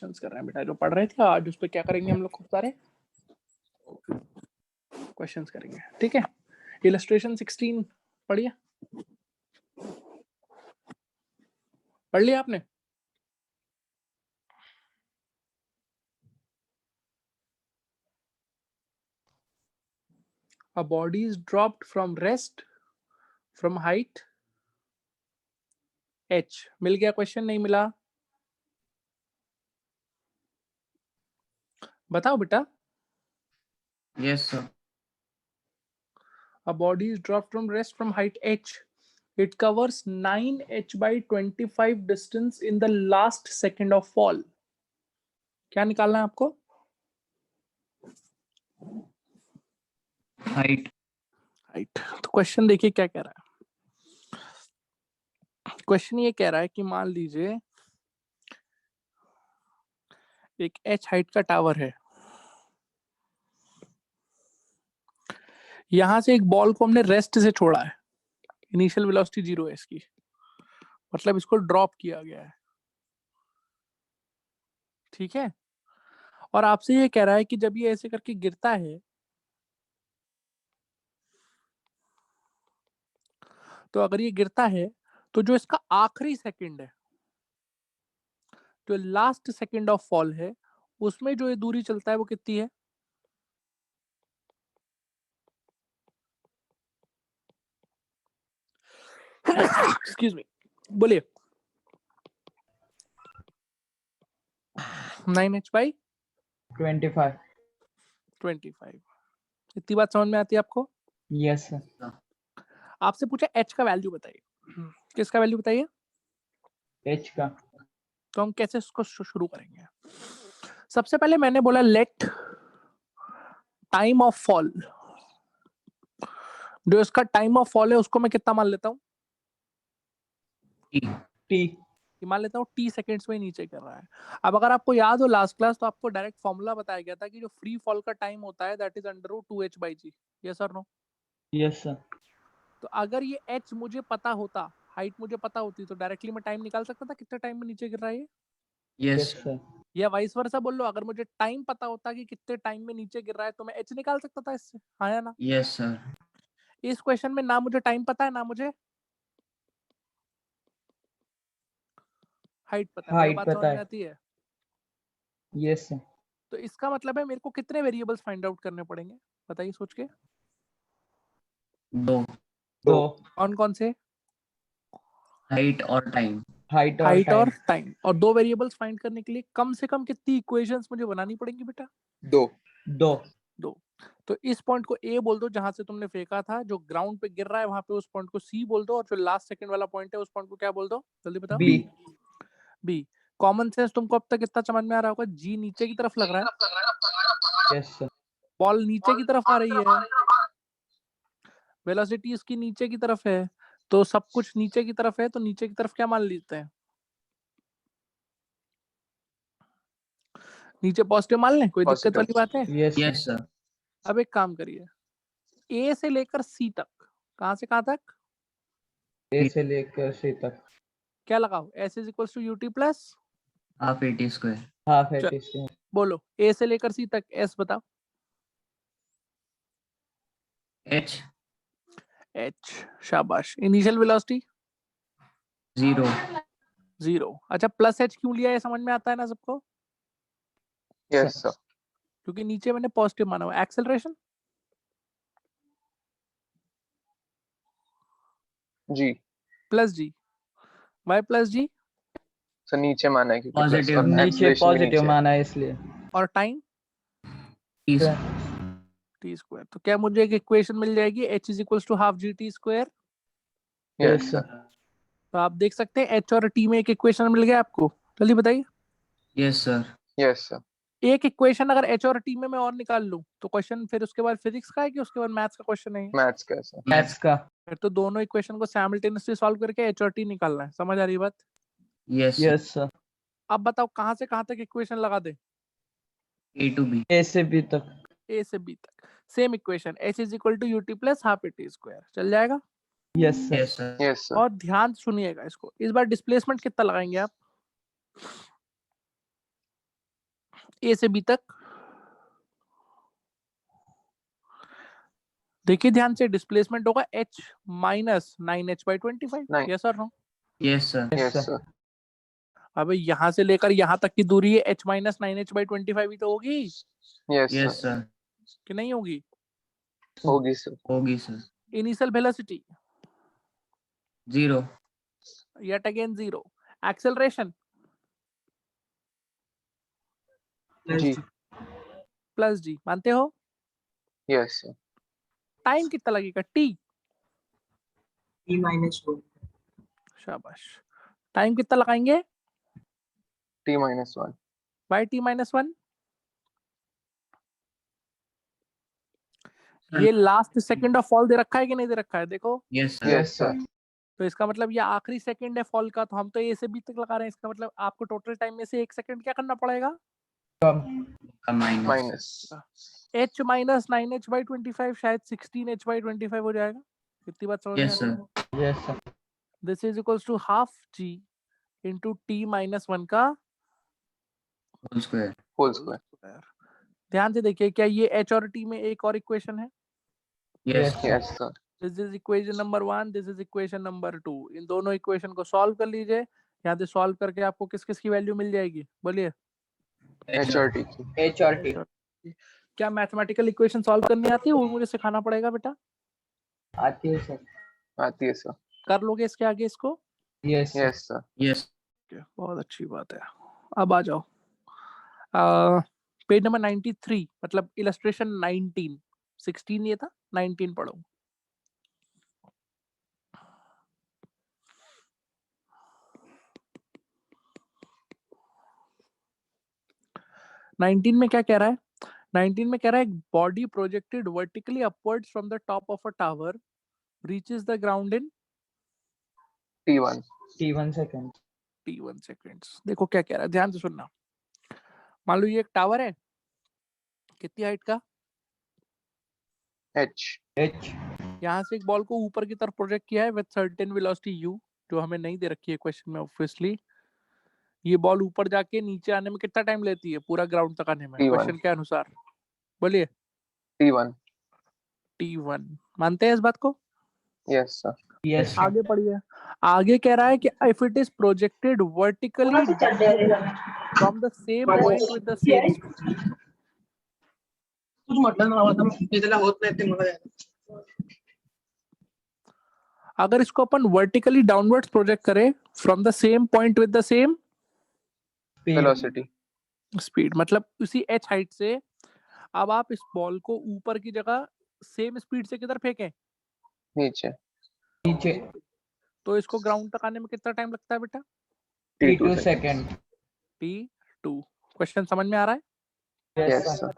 Questions कर रहे हैं बेटा, जो पढ़ रहे थे आज उस पर क्या करेंगे हम लोग, खूब सारे क्वेश्चंस करेंगे, ठीक है। इलस्ट्रेशन 16 पढ़िए, पढ़ लिया आपने? A body is dropped from rest from height h. मिल गया क्वेश्चन, नहीं मिला? बताओ बेटा। Yes, sir. A body is dropped from rest from height h. It covers 9h by 25 distance in the last second of fall. क्या निकालना है आपको? Height. Height. तो क्वेश्चन देखिए क्या कह रहा है। क्वेश्चन ये कह रहा है कि मान लीजिए एक h हाइट का टावर है, यहां से एक बॉल को हमने रेस्ट से छोड़ा है, इनिशियल वेलोसिटी 0 है इसकी, मतलब इसको ड्रॉप किया गया है, ठीक है। और आपसे ये कह रहा है कि जब ये ऐसे करके गिरता है तो अगर ये गिरता है तो जो इसका आखिरी सेकंड है, जो लास्ट सेकंड ऑफ फॉल है, उसमें जो ये दूरी चलता है वो कितनी है? एक्सक्यूज मी, बोलिए। 9h by 25. 25। इतनी बात समझ में आती है आपको? Yes, sir. आपसे पूछा h का वैल्यू बताइए, किसका वैल्यू बताइए? H का. तो हम कैसे इसको शुरू करेंगे? सबसे पहले मैंने बोला लेट टाइम ऑफ फॉल, जो इसका टाइम ऑफ फॉल है उसको मैं कितना मान लेता हूँ? T. मान लेता हूँ t सेकेंड्स में नीचे कर रहा है। अब अगर आपको याद हो लास्ट क्लास, तो आपको डायरेक्ट फॉर्मूला बताया गया था कि जो फ्री फॉल का टाइम होता है दैट इज √2h/g। यस और नो? Yes, sir. तो अगर ये h मुझे पता होता, हाइट मुझे पता होती, तो डायरेक्टली मैं टाइम निकाल सकता था कितने टाइम में नीचे गिर रहा है ये? Yes, sir. या वाइस वर्सा बोल लो, अगर मुझे टाइम पता होता कि कितने टाइम में नीचे गिर रहा है तो मैं h निकाल सकता था इससे, हाँ या ना? Yes, sir. इस क्वेश्चन में ना मुझे टाइम पता है ना मुझे हाइट पता है। मेरी Height बात पता समझ में है. आती है? Yes, sir. तो इसका मतलब है मेरे को कितने वेरिएबल्स फाइंड आउट करने पड़ेंगे, बताइए सोच के। दो, दो. कौन कौन से? height और time. Height और हाइट और time. टाइम। और दो वेरिएबल्स फाइंड करने के लिए कम से कम कितनी इक्वेशंस मुझे बनानी पड़ेंगी बेटा? दो। दो। तो इस पॉइंट को ए बोल दो जहां से तुमने फेंका था, जो ग्राउंड पे गिर रहा है वहां पे उस पॉइंट को सी बोल दो, और जो लास्ट सेकंड वाला पॉइंट है उस पॉइंट को क्या बोल दो, जल्दी बताओ। B. बी। कॉमन सेंस तुमको अब तक इतना समझ में आ रहा होगा, जी नीचे की तरफ लग रहा है, Yes, sir. बॉल नीचे की तरफ आ रही है, वेलोसिटी इसकी नीचे की तरफ है, तो सब कुछ नीचे की तरफ है, तो नीचे की तरफ क्या मान लेते हैं? नीचे पॉजिटिव मान लें, कोई दिक्कत वाली बात है? Yes, sir. Yes, sir. अब एक काम करिए, ए से लेकर सी तक, कहां से कहां तक A से लेकर C तक. क्या लगाओ? S is equal to U T plus Half AT square. Half चल। AT square. बोलो ए से लेकर सी तक एस बताओ। H. एच, शाबाश। Initial velocity 0. 0। अच्छा, प्लस एच क्यों लिया है समझ में आता है ना सबको? Yes sir. क्योंकि नीचे मैंने पॉजिटिव माना हुआ। एक्सेलरेशन जी प्लस जी, वाई प्लस जी। सर नीचे माना है क्योंकि प्लस Positive. और नीचे acceleration भी पॉजिटिव नीचे है। माना है इसलिए. और time T Square. T square. तो क्या मुझे एक इक्वेशन मिल जाएगी, H is equal to half G T square. Yes, yes sir. तो आप देख सकते हैं एच और टी में एक इक्वेशन मिल गया आपको, जल्दी बताइए। Yes, sir. Yes sir. एक इक्वेशन अगर एच और टी में मैं और निकाल लूं तो क्वेश्चन फिर उसके बाद फिजिक्स का है कि उसके बाद मैथ्स का क्वेश्चन है? मैथ्स का है सर। Maths का. फिर तो दोनों इक्वेशन को साइमल्टेनियसली सॉल्व करके एच और टी निकालना है। समझ आ रही बात? Yes, sir. Yes, sir. अब बताओ कहां से कहां तक इक्वेशन लगा दे? A to B. A से B तक. ए से बी तक same equation, H is equal to U T plus half A T square, चल जाएगा? Yes, sir. Yes, sir. Yes sir. और ध्यान सुनिएगा इसको, इस बार डिस्प्लेसमेंट कितना लगाएंगे आप? ए से बी तक। देखिए ध्यान से, डिस्प्लेसमेंट होगा h minus 9h/25। Nine. Yes और no? Yes, sir. Yes, sir. sir. अबे यहाँ से लेकर यहाँ तक की दूरी है h माइनस 9h/25 ही तो होगी Yes, Yes, sir. sir. कि नहीं होगी? होगी sir. होगी sir. Initial velocity 0. yet again 0। Acceleration G. Plus g, मानते हो? Yes, sir. टाइम कितना लगेगा? t। T-1। शाबाश। टाइम कितना लगाएंगे? T-1. By t-1। ये लास्ट सेकंड ऑफ फॉल दे रखा है कि नहीं दे रखा है? देखो Yes, sir. Yes, sir. तो इसका मतलब ये आखिरी सेकंड है फॉल का, तो हम तो ए से बी तक लगा रहे हैं। इसका मतलब आपको टोटल टाइम में से 1 सेकंड क्या करना पड़ेगा? Minus. Minus. h minus 9h/25 शायद 16h/25 हो जाएगा। कितनी बात समझ में Yes, आ रही sir. है? Yes, sir. This is equals to half g into t-1 का Whole square. Whole square. ध्यान से देखिए, क्या ये h और t में एक और इक्वेशन है? Yes, sir. Yes, sir. This is equation number 1, this is equation number 2। इन दोनों इक्वेशन को सॉल्व कर लीजिए। यहाँ से सॉल्व करके आपको किस किस की वैल्यू मिल जाएगी? बोलिए। HRT की. HRT. क्या मैथमेटिकल इक्वेशन सॉल्व करनी आती है? वो मुझे सिखाना पड़ेगा बेटा। आती है सर. आती है sir. कर लोगे इसके आगे इसको? Yes, sir. Yes, sir. Yes. बहुत अच्छी बात है। अब आ जाओ पेज नंबर 93, मतलब इलस्ट्रेशन 19। 16 ये था, 19 पढ़ो। नाइनटीन में क्या कह रहा है? 19 में कह रहा है body projected vertically upwards from the top of a tower reaches the ground in T1. T1 second. t1 seconds. देखो क्या कह रहा है, ध्यान से सुनना। मान लो ये एक टावर है, कितनी हाइट का? H. H. यहाँ से एक बॉल को ऊपर की तरफ प्रोजेक्ट किया है विद सर्टेन वेलोसिटी u, जो हमें नहीं दे रखी है क्वेश्चन में ऑब्वियसली। ये बॉल ऊपर जाके नीचे आने में कितना टाइम लेती है पूरा ग्राउंड तक आने में T1. क्वेश्चन के अनुसार? बोलिए। T1. t1 मानते हैं इस बात को? Yes, sir. Yes, sir. आगे पढ़िए। आगे कह रहा है कि if it is projected vertically from the same point with the same speed. कुछ म्हटलं ना मला तर त्याला होत नाही ते मला अगर इसको अपन वर्टिकली डाउनवर्ड्स प्रोजेक्ट करें from the same point with the same Speed. Velocity. Speed, मतलब उसी h हाइट से अब आप इस बॉल को ऊपर की जगह सेम स्पीड से किधर फेंकें? नीचे. नीचे. तो इसको ग्राउंड तक आने में कितना टाइम लगता है बेटा? T2 second. t2। क्वेश्चन समझ में आ रहा है? Yes, Yes, sir. sir.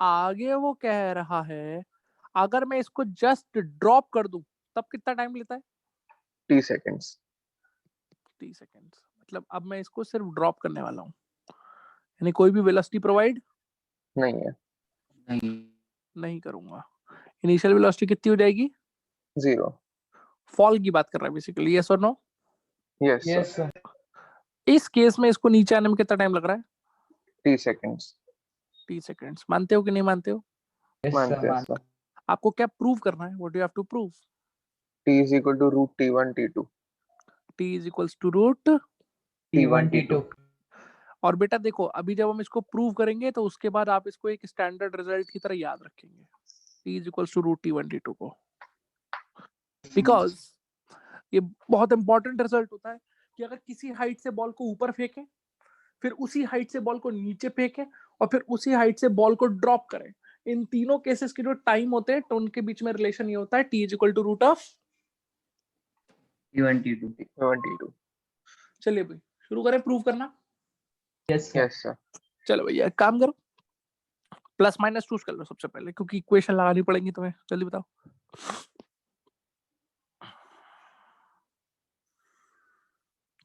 आगे वो कह रहा है अगर मैं इसको जस्ट ड्रॉप कर दूं तब कितना टाइम लेता है? T seconds. 30 सेकेंड्स। मतलब अब मैं इसको सिर्फ ड्रॉप करने वाला हूँ, यानी कोई भी वेलोसिटी प्रोवाइड नहीं है. नहीं. नहीं करूंगा। इनिशियल वेलोसिटी कितनी हो जाएगी? 0. फॉल की बात कर रहा है बेसिकली। यस और no? Yes, sir. Yes, sir. इस केस में इसको नीचे आने में कितना टाइम लग रहा है? T seconds. 30 सेकेंड्स। मानते हो कि नहीं मानते हो? Yes, मानते sir. हैं मान. sir. आपको क्या प्रूव करना है? What do you have to prove? T is equal to root T1 T2. t is equals to root. T1 T2. और बेटा देखो, अभी जब हम इसको प्रूव करेंगे तो उसके बाद आप इसको एक स्टैंडर्ड रिजल्ट की तरह याद रखेंगे, t is equals to root T1 T2 को, बिकॉज ये बहुत इंपॉर्टेंट रिजल्ट होता है कि अगर किसी हाइट से बॉल को ऊपर फेंकें, फिर उसी हाइट से बॉल को नीचे फेंकें, और फिर उसी हाइट से बॉल को ड्रॉप करें, इन तीनों केसेस के जो टाइम होते हैं तो उनके बीच में रिलेशन ये होता है t is equal to root of T1 T2. T1 T2. चलिए भाई शुरू करें प्रूव करना। Yes, sir. Yes, sir. चलो भैया एक काम करो, प्लस माइनस चूज कर लो सबसे पहले, क्योंकि इक्वेशन लगानी पड़ेगी तुम्हें। जल्दी बताओ।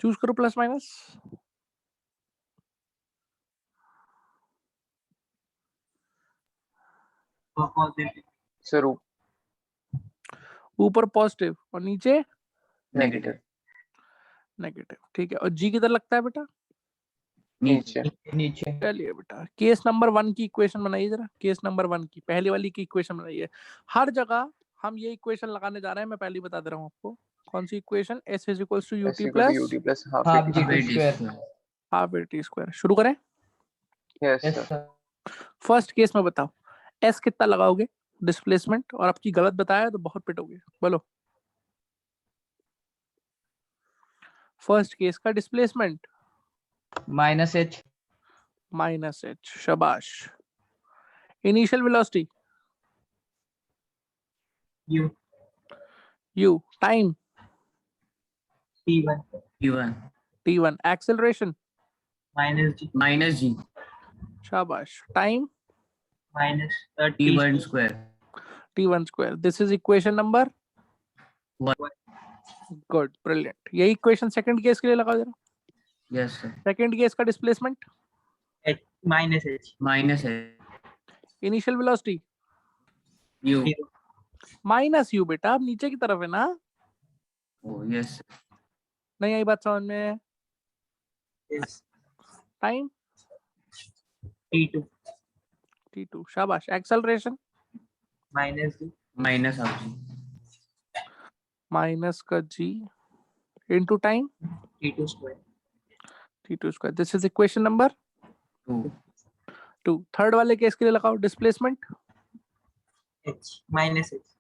चूज करो प्लस माइनस। Sir, ऊपर पॉजिटिव और नीचे negative. नेगेटिव। ठीक है, और जी किधर लगता है बेटा? नीचे नीचे चलिए बेटा, केस नंबर 1 की इक्वेशन बनाइए जरा। केस नंबर 1 की पहले वाली की इक्वेशन बनाइए। हर जगह हम ये इक्वेशन लगाने जा रहे हैं, मैं पहले ही बता दे रहा हूँ आपको। कौन सी equation? s is equals to S ut equal to plus UT plus half half AT g half to AT square. Half at square. शुरू करें। Yes, Yes sir. sir. First case में बताओ s कितना लगाओगे डिस्प्लेसमेंट, और आपकी गलत बताया तो बहुत पिटोगे। बोलो फर्स्ट केस का displacement Minus h. Minus H. शाबाश। Initial velocity U u। Time T1 T1 t1। Acceleration minus G -G शाबाश। Time minus T1 square t1 square. This is equation number 1. Good, brilliant. यही equation second case के लिए लगाओ जरा। Yes sir. Second case का displacement H minus H -H initial velocity U. Zero minus U. बेटा अब नीचे की तरफ है ना। Oh yes sir. नहीं आई बात समझ में? is time T2 t2। शाबाश। Acceleration minus G -half G minus का g into time T2 square t2 square. This is equation number 2. 2। Third वाले केस के लिए लगाओ displacement H minus H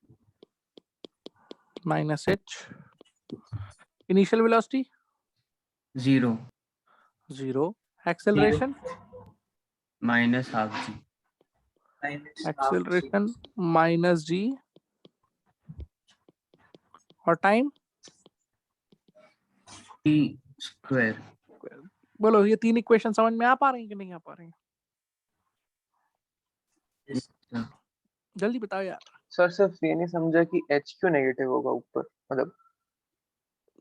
minus H. Initial velocity 0 0। Acceleration -half G minus half G acceleration minus G. और time T square. बोलो ये तीन equation समझ में आ पा रही हैं कि नहीं आ पा रही हैं? Yes. sir. जल्दी बताओ यार। सर सिर्फ ये नहीं समझा कि H क्यों नेगेटिव होगा ऊपर, मतलब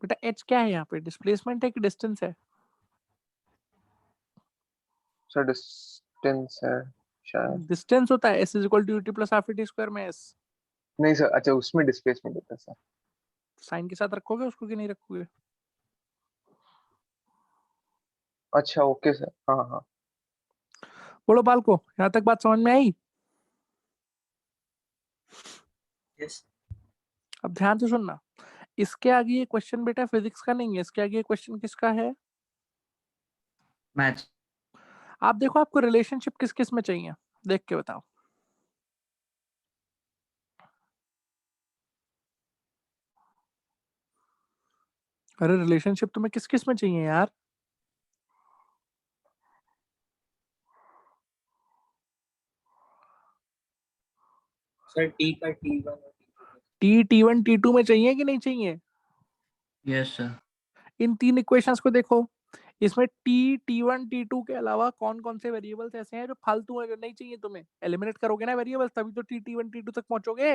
बेटा एच क्या है यहाँ पे? डिस्प्लेसमेंट है कि डिस्टेंस है? सर डिस्टेंस है शायद। डिस्टेंस होता है s is equal to ut plus half at square में s। नहीं सर, अच्छा उसमें डिस्प्लेसमेंट होता है सर। साइन के साथ रखोगे उसको कि नहीं रखोगे? अच्छा ओके सर, हाँ हाँ। बोलो बाल को, यहाँ तक बात समझ में आई? Yes. अब ध्यान से सुनना, इसके आगे ये क्वेश्चन बेटा फिजिक्स का नहीं है, इसके आगे ये क्वेश्चन किसका है? Match. आप देखो आपको रिलेशनशिप किस किस में चाहिए, देख के बताओ। अरे रिलेशनशिप तुम्हें किस किस में चाहिए यार? Sir T का T1 और T1 T2 में चाहिए कि नहीं चाहिए? Yes sir. इन तीन इक्वेशंस को देखो, इसमें T1 T2 के अलावा कौन कौन से वेरिएबल्स ऐसे हैं जो फालतू है, जो नहीं चाहिए तुम्हें? एलिमिनेट करोगे ना वेरिएबल्स, तभी तो T1 T2 तक पहुंचोगे।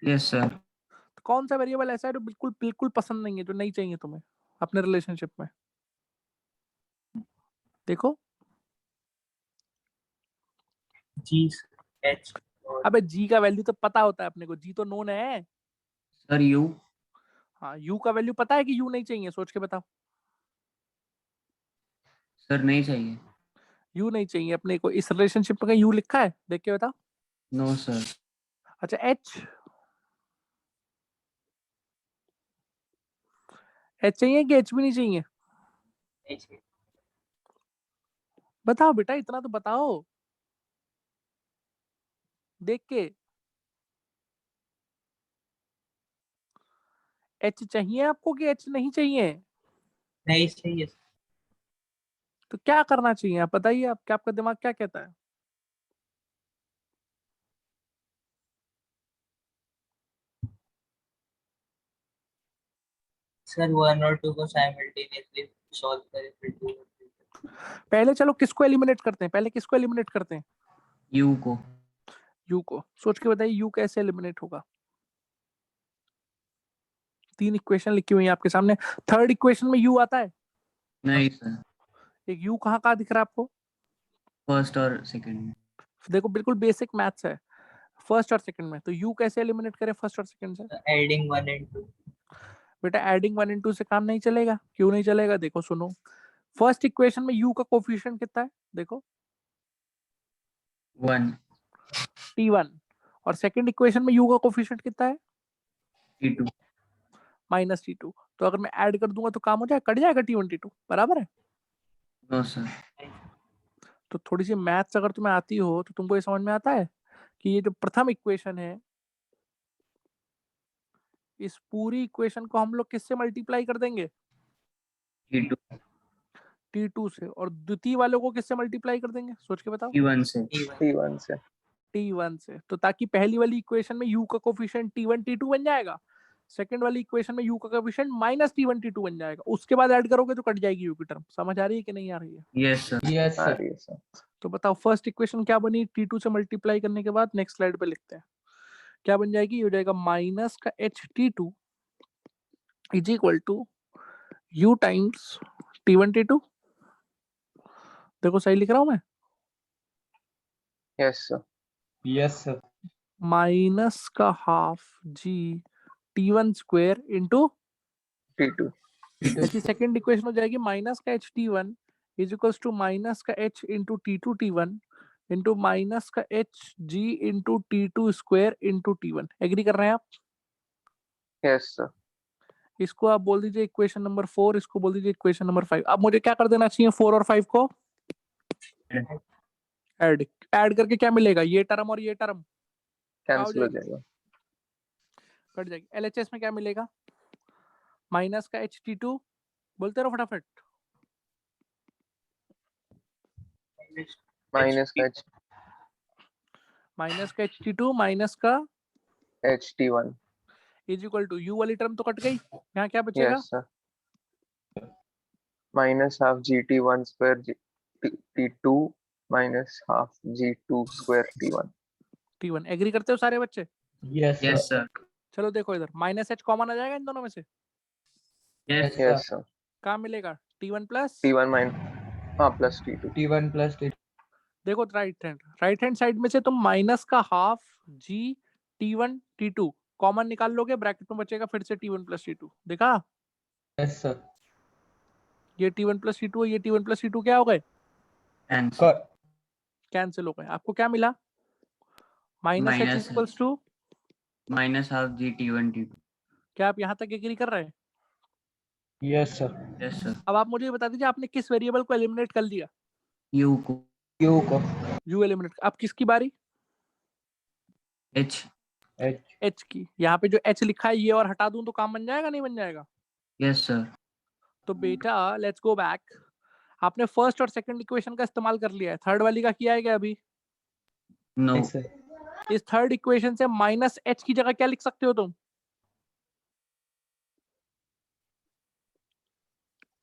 Yes sir. तो कौन सा वेरिएबल ऐसा है जो बिल्कुल बिल्कुल पसंद नहीं है, जो नहीं चाहिए तुम्हें अपने रिलेशनशिप में? देखो। G H और अबे जी का वैल्यू तो पता होता है अपने को, जी तो नोन है। Sir U. हाँ यू का वैल्यू पता है कि यू नहीं चाहिए, सोच के बताओ। Sir नहीं चाहिए. यू नहीं चाहिए अपने को। इस रिलेशनशिप में यू लिखा है, देख के बताओ। No sir. अच्छा एच, एच चाहिए कि एच भी नहीं चाहिए? H बताओ बेटा, इतना तो बताओ देख के। एच चाहिए आपको कि एच नहीं चाहिए? नहीं चाहिए तो क्या करना चाहिए आप बताइए, आप क्या, आपका दिमाग क्या कहता है? सर 1 और 2 को साइमल्टेनियसली सॉल्व करें फिर 2 और 3 पहले चलो किसको एलिमिनेट करते हैं, पहले किसको एलिमिनेट करते हैं? U को. यू को। सोच के बताइए यू कैसे एलिमिनेट होगा। तीन इक्वेशन लिखी हुई है आपके सामने, थर्ड इक्वेशन में यू आता है? नहीं sir. एक यू कहाँ कहाँ दिख रहा है आपको? First और second में. देखो बिल्कुल बेसिक मैथ्स है, फर्स्ट और सेकंड में। तो यू कैसे एलिमिनेट करें फर्स्ट और सेकंड से? एडिंग 1 and 2 बेटा एडिंग 1 and 2 से काम नहीं चलेगा। क्यों नहीं चलेगा? देखो सुनो, फर्स्ट इक्वेशन में u का कोफिशिएंट कितना है? देखो 1 t1, और सेकंड इक्वेशन में u का कोफिशिएंट कितना है? T2 -t2। तो अगर मैं ऐड कर दूंगा तो काम हो जाएगा, कट जाएगा t1 t2, बराबर है। नो सर तो थोड़ी सी मैथ्स अगर तुम्हें आती हो तो तुमको ये समझ में आता है कि ये जो प्रथम इक्वेशन है, इस पूरी इक्वेशन को हम लोग किससे मल्टीप्लाई कर देंगे? T2 t2 से। और द्वितीय वालों को किससे मल्टीप्लाई कर देंगे? सोच के बताओ। T1 से T1 से। t1 से। तो ताकि पहली वाली इक्वेशन में u का कोफिशिएंट t1 t2 बन जाएगा, सेकंड वाली इक्वेशन में u का कोफिशिएंट -t1 t2 बन जाएगा, उसके बाद ऐड करोगे तो कट जाएगी u की टर्म। समझ आ रही है कि नहीं आ रही है? यस सर यस आ सर। रही है सर। तो बताओ फर्स्ट इक्वेशन क्या बनी t2 से मल्टीप्लाई करने के बाद? नेक्स्ट स्लाइड पे लिखते हैं क्या बन जाएगी। ये हो जाएगा माइनस का h t2 is equal to u times t1 t2। देखो सही लिख रहा हूं मैं? Yes sir. Yes sir. Minus का half g t1 square into T2। ऐसी सेकंड इक्वेशन हो जाएगी माइनस का H T one is equals to minus का H into T two T one into minus का H G into T two square into T one. Agree कर रहे हैं आप? Yes sir. इसको आप बोल दीजिए इक्वेशन नंबर 4, इसको बोल दीजिए इक्वेशन नंबर 5। अब मुझे क्या कर देना चाहिए 4 और 5 को? ऐड। ऐड करके क्या मिलेगा? ये टर्म और ये टर्म क्या हो कैंसिल हो जाएगी? जाएगा। कट जाएगी। एलएचएस में क्या मिलेगा? माइनस का एच टी टू, बोलते रहो फटाफट। माइनस का माइनस का एच टी टू माइनस का HT1। Is equal to U वाली टर्म तो कट गई, यहाँ क्या बचेगा? Yes sir. Minus half GT1 square T2 minus half G2 square T1। T. Agree करते हो सारे बच्चे? Yes yes sir. सर चलो देखो इधर माइनस एच कॉमन आ जाएगा इन दोनों में से, यस यस सर। कहाँ मिलेगा? टी1 प्लस T1 माइन हाँ plus T2। T1 plus T2। देखो राइट हैंड साइड में से तुम माइनस का हाफ जी टी1 टी2 कॉमन निकाल लोगे, ब्रैकेट में बचेगा फिर से टी1 प्लस टी2। देखा? Yes sir. ये टी1 प्लस टी2 ये टी1 प्लस टी2 क्या हो गए? आंसर कैंसिल हो गए। आपको क्या मिला? Minus H is minus equals to, minus half G T1 T2 क्या आप यहाँ तक एग्री कर रहे हैं? Yes sir. यस सर अब आप मुझे ये बता दीजिए आपने किस वेरिएबल को एलिमिनेट कर लिया? U को Q को यू एलिमिनेट। अब किसकी बारी? H H। एच की। यहाँ पे जो एच लिखा है ये और हटा दूं तो काम बन जाएगा नहीं बन जाएगा? यस सर तो बेटा लेट्स गो बैक। आपने फर्स्ट और सेकंड इक्वेशन का इस्तेमाल कर लिया है, थर्ड वाली का किया है क्या अभी? नो नहीं सर। इस थर्ड इक्वेशन से माइनस एच की जगह क्या लिख सकते हो तुम?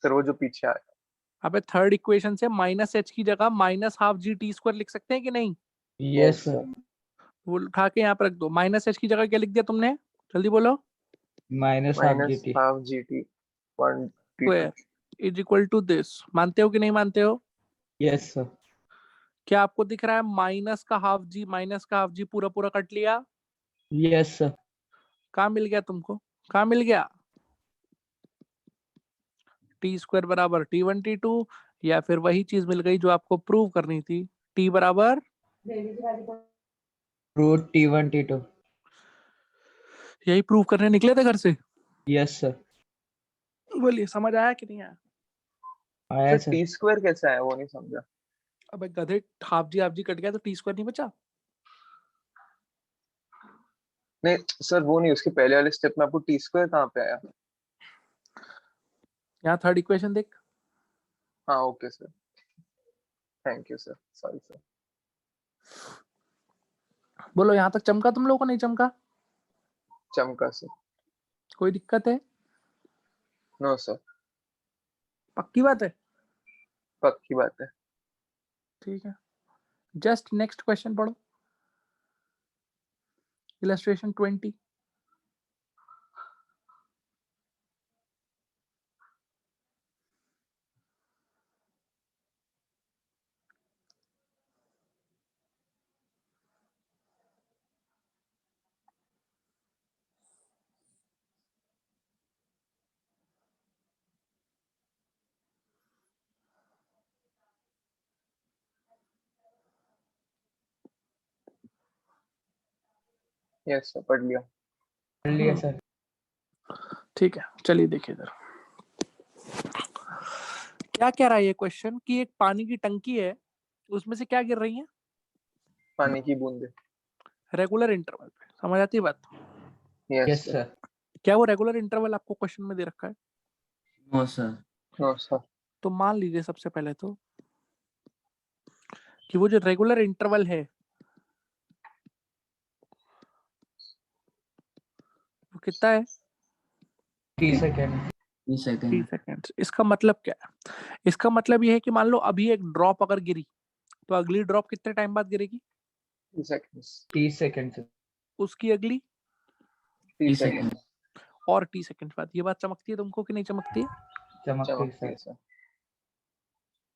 सर वो जो पीछे आया। अबे थर्ड इक्वेशन से माइनस एच की जगह minus half G T square लिख सकते हैं कि नहीं? Yes sir. वो उठा के यहाँ पर रख दो। माइनस एच की जगह क्या लिख दिया तुमने? जल्दी बोलो। Minus half minus GT। Half GT1 T2। Square is equal to this. मानते हो कि नहीं मानते हो? Yes sir. क्या आपको दिख रहा है माइनस का हाफ जी पूरा पूरा कट लिया? Yes sir. कहाँ मिल गया तुमको? कहाँ मिल गया? टी स्क्वायर बराबर टी1 टी2, या फिर वही चीज मिल गई जो आपको प्रूव करनी थी, टी बराबर रूट T1 T2। यही प्रूव करने निकले थे घर से? Yes sir. बोलिए समझ आया कि नहीं आया? आया सर सर। T स्क्वायर कैसा है वो नहीं समझा। अबे गधे, हाफ जी कट गया तो टी स्क्वायर नहीं बचा? नहीं सर वो नहीं, उसके पहले वाले स्टेप में आपको T स्क्वायर कहाँ पे आया। यहाँ थर्ड इक्वेशन देख। हाँ okay sir. Thank you sir. Sorry sir. बोलो यहाँ तक चमका तुम लोगों को? नहीं चमका? चमका सर। कोई दिक्कत है? No sir. पक्की बात है? पक्की बात है। ठीक है, जस्ट नेक्स्ट क्वेश्चन पढ़ो। इलस्ट्रेशन 20। यस सर पढ़ लिया। पढ़ लिया सर। ठीक है, चलिए देखिए इधर क्या कह रहा है ये क्वेश्चन कि एक पानी की टंकी है, उसमें से क्या गिर रही है? पानी की बूंदे। रेगुलर इंटरवल पे। समझ आती है बात? Yes yes sir. सर। क्या वो रेगुलर इंटरवल आपको क्वेश्चन में दे रखा है? No sir. No sir. तो मान लीजिए सबसे पहले तो कि वो जो रेगुलर इंटरवल है वो कितना है? 3 सेकेंड। 3 3 सेकंड। सेकेंड्स। इसका मतलब क्या है? इसका मतलब ये है कि मान लो अभी एक ड्रॉप अगर गिरी तो अगली ड्रॉप कितने टाइम बाद गिरेगी? 2 seconds। 30 second sir. उसकी अगली 3 3 seconds। सेकंड। और 30 सेकंड बाद। ये बात चमकती है तुमको कि नहीं चमकती है? चमकती चमकती है सर। सर।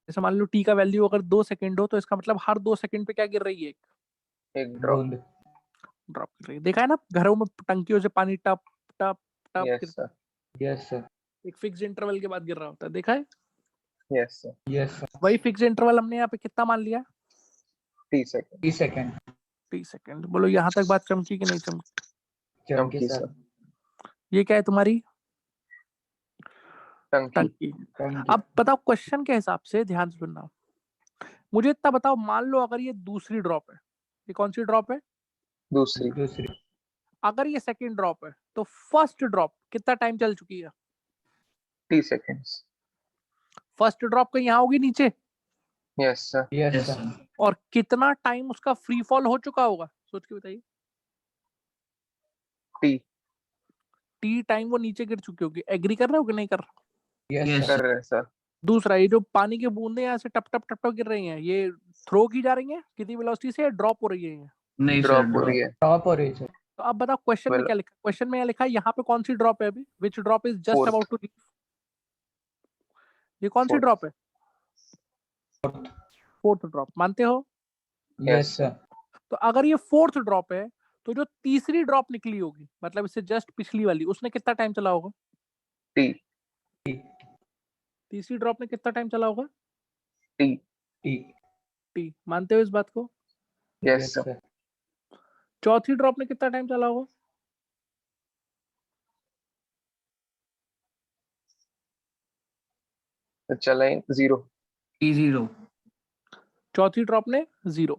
जैसे मान लो टी का वैल्यू अगर 2 सेकंड हो तो इसका मतलब हर 2 सेकंड पे क्या गिर रही है? एक ड्रॉप। बूंद। ड्रॉप गिर रही है। देखा है ना घरों में टंकियों से पानी टप टप टप यस गिरता सर। Yes sir. है। एक फिक्स इंटरवल के बाद गिर रहा होता है, देखा है? Yes sir. Yes sir. वही फिक्स इंटरवल हमने यहाँ पे कितना मान लिया? 3 seconds। 30 सेकेंड। 30 सेकंड। बोलो यहाँ तक बात चमकी कि नहीं चमकी? चमकी चमकी सर। सर। ये क्या है तुम्हारी? टंकी। टंकी। टंकी। अब बताओ क्वेश्चन के हिसाब से ध्यान से सुनना। मुझे इतना बताओ, मान लो अगर ये दूसरी ड्रॉप है, ये कौन सी ड्रॉप है? दूसरी। दूसरी। अगर ये सेकंड ड्रॉप है तो फर्स्ट ड्रॉप कितना टाइम चल चुकी है? 3 seconds। फर्स्ट ड्रॉप कहीं यहाँ होगी नीचे, yes sir. Yes yes sir. Sir. और कितना टाइम उसका फ्री फॉल हो चुका होगा? सोच के बताइए। टी। टी टाइम वो नीचे गिर चुकी होगी। एग्री कर रहे हो कि नहीं कर रहे? Yes yes sir. कर रहे हैं सर। दूसरा, ये जो पानी की बूंदे यहाँ से टप टप टप टप गिर रही हैं, ये थ्रो की जा रही हैं कितनी वेलोसिटी से? ड्रॉप हो रही है ये? नहीं सर। ड्रॉप हो रही है। टॉप हो रही सर। तो अब बताओ क्वेश्चन में वेल क्या लिखा है? क्वेश्चन में यहाँ लिखा है यहाँ पे कौन सी ड्रॉप है अभी? Which drop is just Fourth। About to leave? ये कौन सी Fourth। ड्रॉप है? Fourth drop. मानते हो? Yes sir. तो अगर ये फोर्थ ड्रॉप है तो जो तीसरी ड्रॉप निकली होगी, मतलब इससे जस्ट पिछली वाली, उसने कितना टाइम चला होगा? टी। तीसरी ड्रॉप ने कितना टाइम चला होगा? टी। टी। टी। मानते हो इस बात को? Yes yes sir. सर। चौथी ड्रॉप ने कितना टाइम चला होगा? तो चला 0। T0। चौथी ड्रॉप ने 0।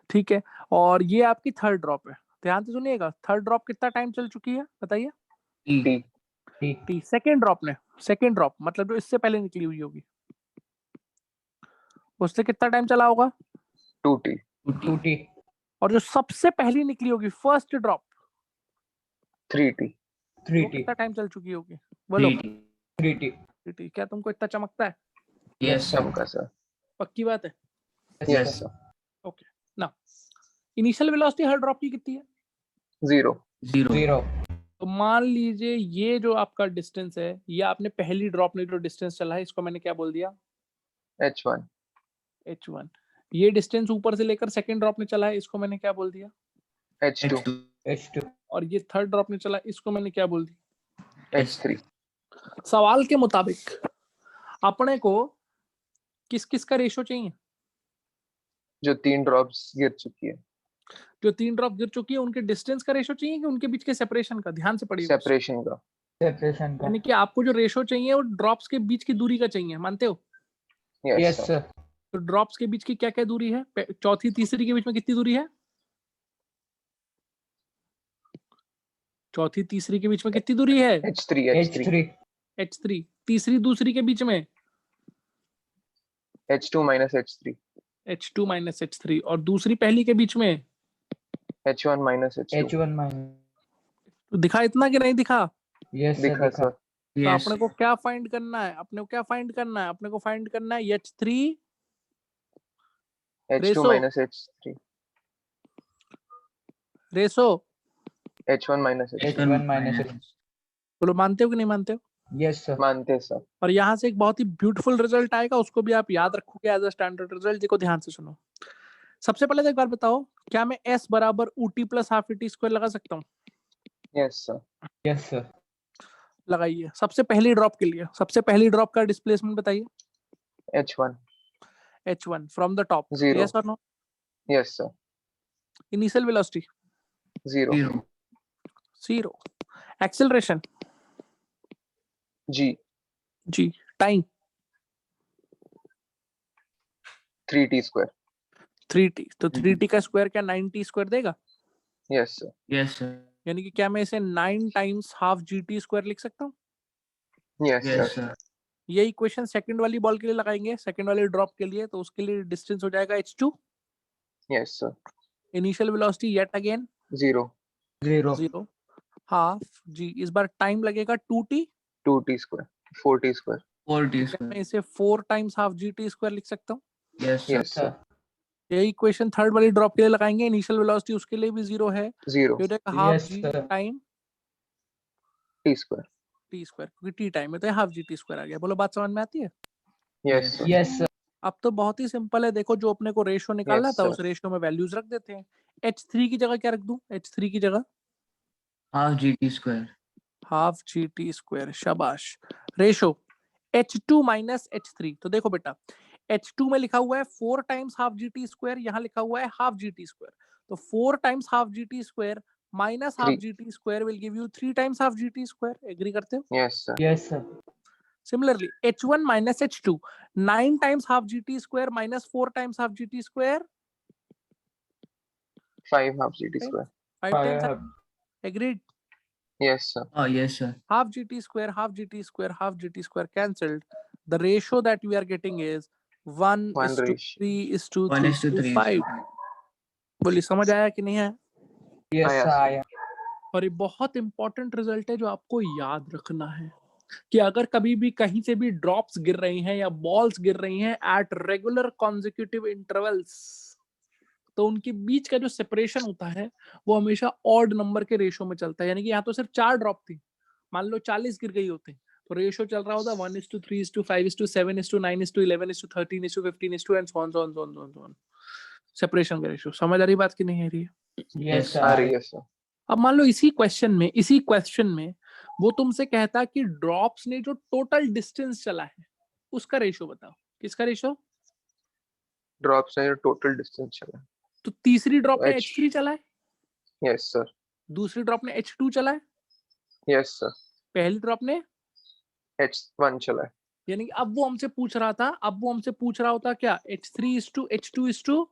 ठीक है, और ये आपकी थर्ड ड्रॉप है। ध्यान से सुनिएगा, थर्ड ड्रॉप कितना टाइम चल चुकी है बताइए? T। T. T. T. Second drop ने, सेकेंड ड्रॉप मतलब जो इससे पहले निकली हुई होगी, उससे कितना टाइम चला होगा? 2T। 2 टी। और जो सबसे पहली निकली होगी फर्स्ट ड्रॉप, 3T। 3 वो टी। कितना टाइम चल चुकी होगी? बोलो। 3T। 3 टी। टी। क्या तुमको इतना चमकता है? Yes sir. चमका सर। पक्की बात है? Yes sir. ओके ना। इनिशियल वेलोसिटी हर ड्रॉप की कितनी है? 0। 0। 0। तो मान लीजिए ये जो आपका डिस्टेंस है, ये आपने पहली ड्रॉप ने जो डिस्टेंस चला है, इसको मैंने क्या बोल दिया? H1। h1। ये डिस्टेंस ऊपर से लेकर सेकंड ड्रॉप ने चला है, इसको मैंने क्या बोल दिया? H2। H2। H2। और ये थर्ड ड्रॉप ने चला, इसको मैंने क्या बोल दिया? H3। सवाल के मुताबिक अपने को किस किस का रेशो चाहिए? जो 3 ड्रॉप्स गिर चुकी है। जो 3 ड्रॉप गिर चुकी है उनके डिस्टेंस का रेशो चाहिए कि उनके बीच के सेपरेशन का? ध्यान से पढ़िए। सेपरेशन का। सेपरेशन का। यानी कि आपको जो रेशो चाहिए वो ड्रॉप्स के बीच की दूरी का चाहिए। मानते हो? Yes yes sir. सर। तो ड्रॉप्स के बीच की क्या क्या दूरी है? चौथी तीसरी के बीच में कितनी दूरी है? चौथी तीसरी के बीच में कितनी दूरी है? H3। H3। H3। h3। तीसरी दूसरी के बीच में H2 minus H3। h2 minus h3। और दूसरी पहली के बीच में H1 minus H2। H1 minus. तो दिखा इतना कि नहीं दिखा? Yes sir. दिखा दिखा। सर। तो यस। अपने को क्या फाइंड करना है? अपने को क्या फाइंड करना है? अपने को फाइंड करना है h3 H2 ratio. minus H3। Ratio. H1 minus H2। H1 minus. बोलो मानते हो कि नहीं मानते हो? Yes sir. मानते सर। और यहाँ से एक बहुत ही ब्यूटीफुल रिजल्ट आएगा, उसको भी आप याद रखोगे एज अ स्टैंडर्ड रिजल्ट। देखो ध्यान से सुनो। सबसे पहले तो एक बार बताओ, क्या मैं s बराबर ut plus half T square लगा सकता हूँ? Yes sir. Yes sir. लगाइए। सबसे पहली ड्रॉप के लिए सबसे पहली ड्रॉप का डिस्प्लेसमेंट बताइए। H1। h1 from the top. 0। Yes और no? Yes sir. Initial velocity 0. 0. 0. Acceleration. G. G. Time. 3t square. 3t. तो 3t का स्क्वायर क्या 9t स्क्वायर देगा? Yes sir. Yes, sir. यानी कि क्या मैं इसे 9 टाइम्स हाफ gt स्क्वायर लिख सकता हूँ? Yes Yes, sir. sir. ये इक्वेशन सेकंड वाली बॉल के लिए लगाएंगे, सेकंड वाली ड्रॉप के लिए, तो उसके लिए डिस्टेंस हो जाएगा h2. Yes sir. Initial velocity yet again 0. 0. 0 half g. इस बार टाइम लगेगा 2t. 2t square. 4t square. 4t क्या square. मैं इसे 4 टाइम्स हाफ gt स्क्वायर लिख सकता हूँ? Yes, sir. Yes sir. ये इक्वेशन थर्ड वाली ड्रॉप के लिए लगाएंगे, इनिशियल वेलोसिटी उसके लिए भी 0 है, 0. ये हो जाएगा half Yes, g sir. Time t square. t square, क्योंकि t टाइम है तो ये हाफ gt स्क्वायर आ गया। बोलो बात समझ में आती है? Yes Yes. sir. Yes, sir. अब तो बहुत ही सिंपल है, देखो जो अपने को रेशियो निकालना Yes, था sir. उस रेशियो में वैल्यूज रख देते हैं। h3 की जगह क्या रख दूं? h3 की जगह Half GT square. Half gt square. शाबाश। Ratio h2 minus h3। तो देखो बेटा h2 में लिखा हुआ है 4 टाइम्स हाफ gt स्क्वायर, यहाँ लिखा हुआ है हाफ gt स्क्वायर, तो 4 times half gt square minus half 3. gt square will give you 3 times half gt square. Agree करते हो? Yes sir. Yes, sir. Similarly, h1 minus h2, 9 times half gt square minus 4 times half gt square, 5 half gt Okay. square. 5 times. Five. Agreed. Yes sir. Oh, yes, sir. Half gt square, half gt square, half gt square cancelled. The ratio that we are getting is 1 One is to ratio. 3 is to 1 3 is to to 3 is 5. to 5. बोलिए समझ आया कि नहीं है? Yes, आया, sir. sir. आया. और ये बहुत इंपॉर्टेंट रिजल्ट है जो आपको याद रखना है कि अगर कभी भी कहीं से भी ड्रॉप्स गिर रही हैं या बॉल्स गिर रही हैं एट रेगुलर कॉन्जिक्यूटिव इंटरवल्स, तो उनके बीच का जो सेपरेशन होता है वो हमेशा ऑड नंबर के रेशियो में चलता है। यानी कि यहाँ तो सिर्फ 4 ड्रॉप थी, मान लो 40 गिर गई होते तो रेशियो चल रहा होता 1:3:5:7:9:11:13:15:16 एंड सो ऑन। सेपरेशन का रेशियो समझ आ रही बात की नहीं आ रही है? Yes, sir. आ आया. रही है sir. अब मान लो इसी क्वेश्चन में वो तुमसे कहता कि ड्रॉप्स ने जो टोटल डिस्टेंस चला है उसका रेशियो बताओ। किसका रेशियो? Drops ने total distance चला. तो तीसरी ड्रॉप ने H. h3 चला है, Yes sir. दूसरी ड्रॉप ने h2 चला है, Yes sir. पहली ड्रॉप ने, H1 चला है. यानी कि अब वो हमसे पूछ रहा होता क्या h3:h2:h1।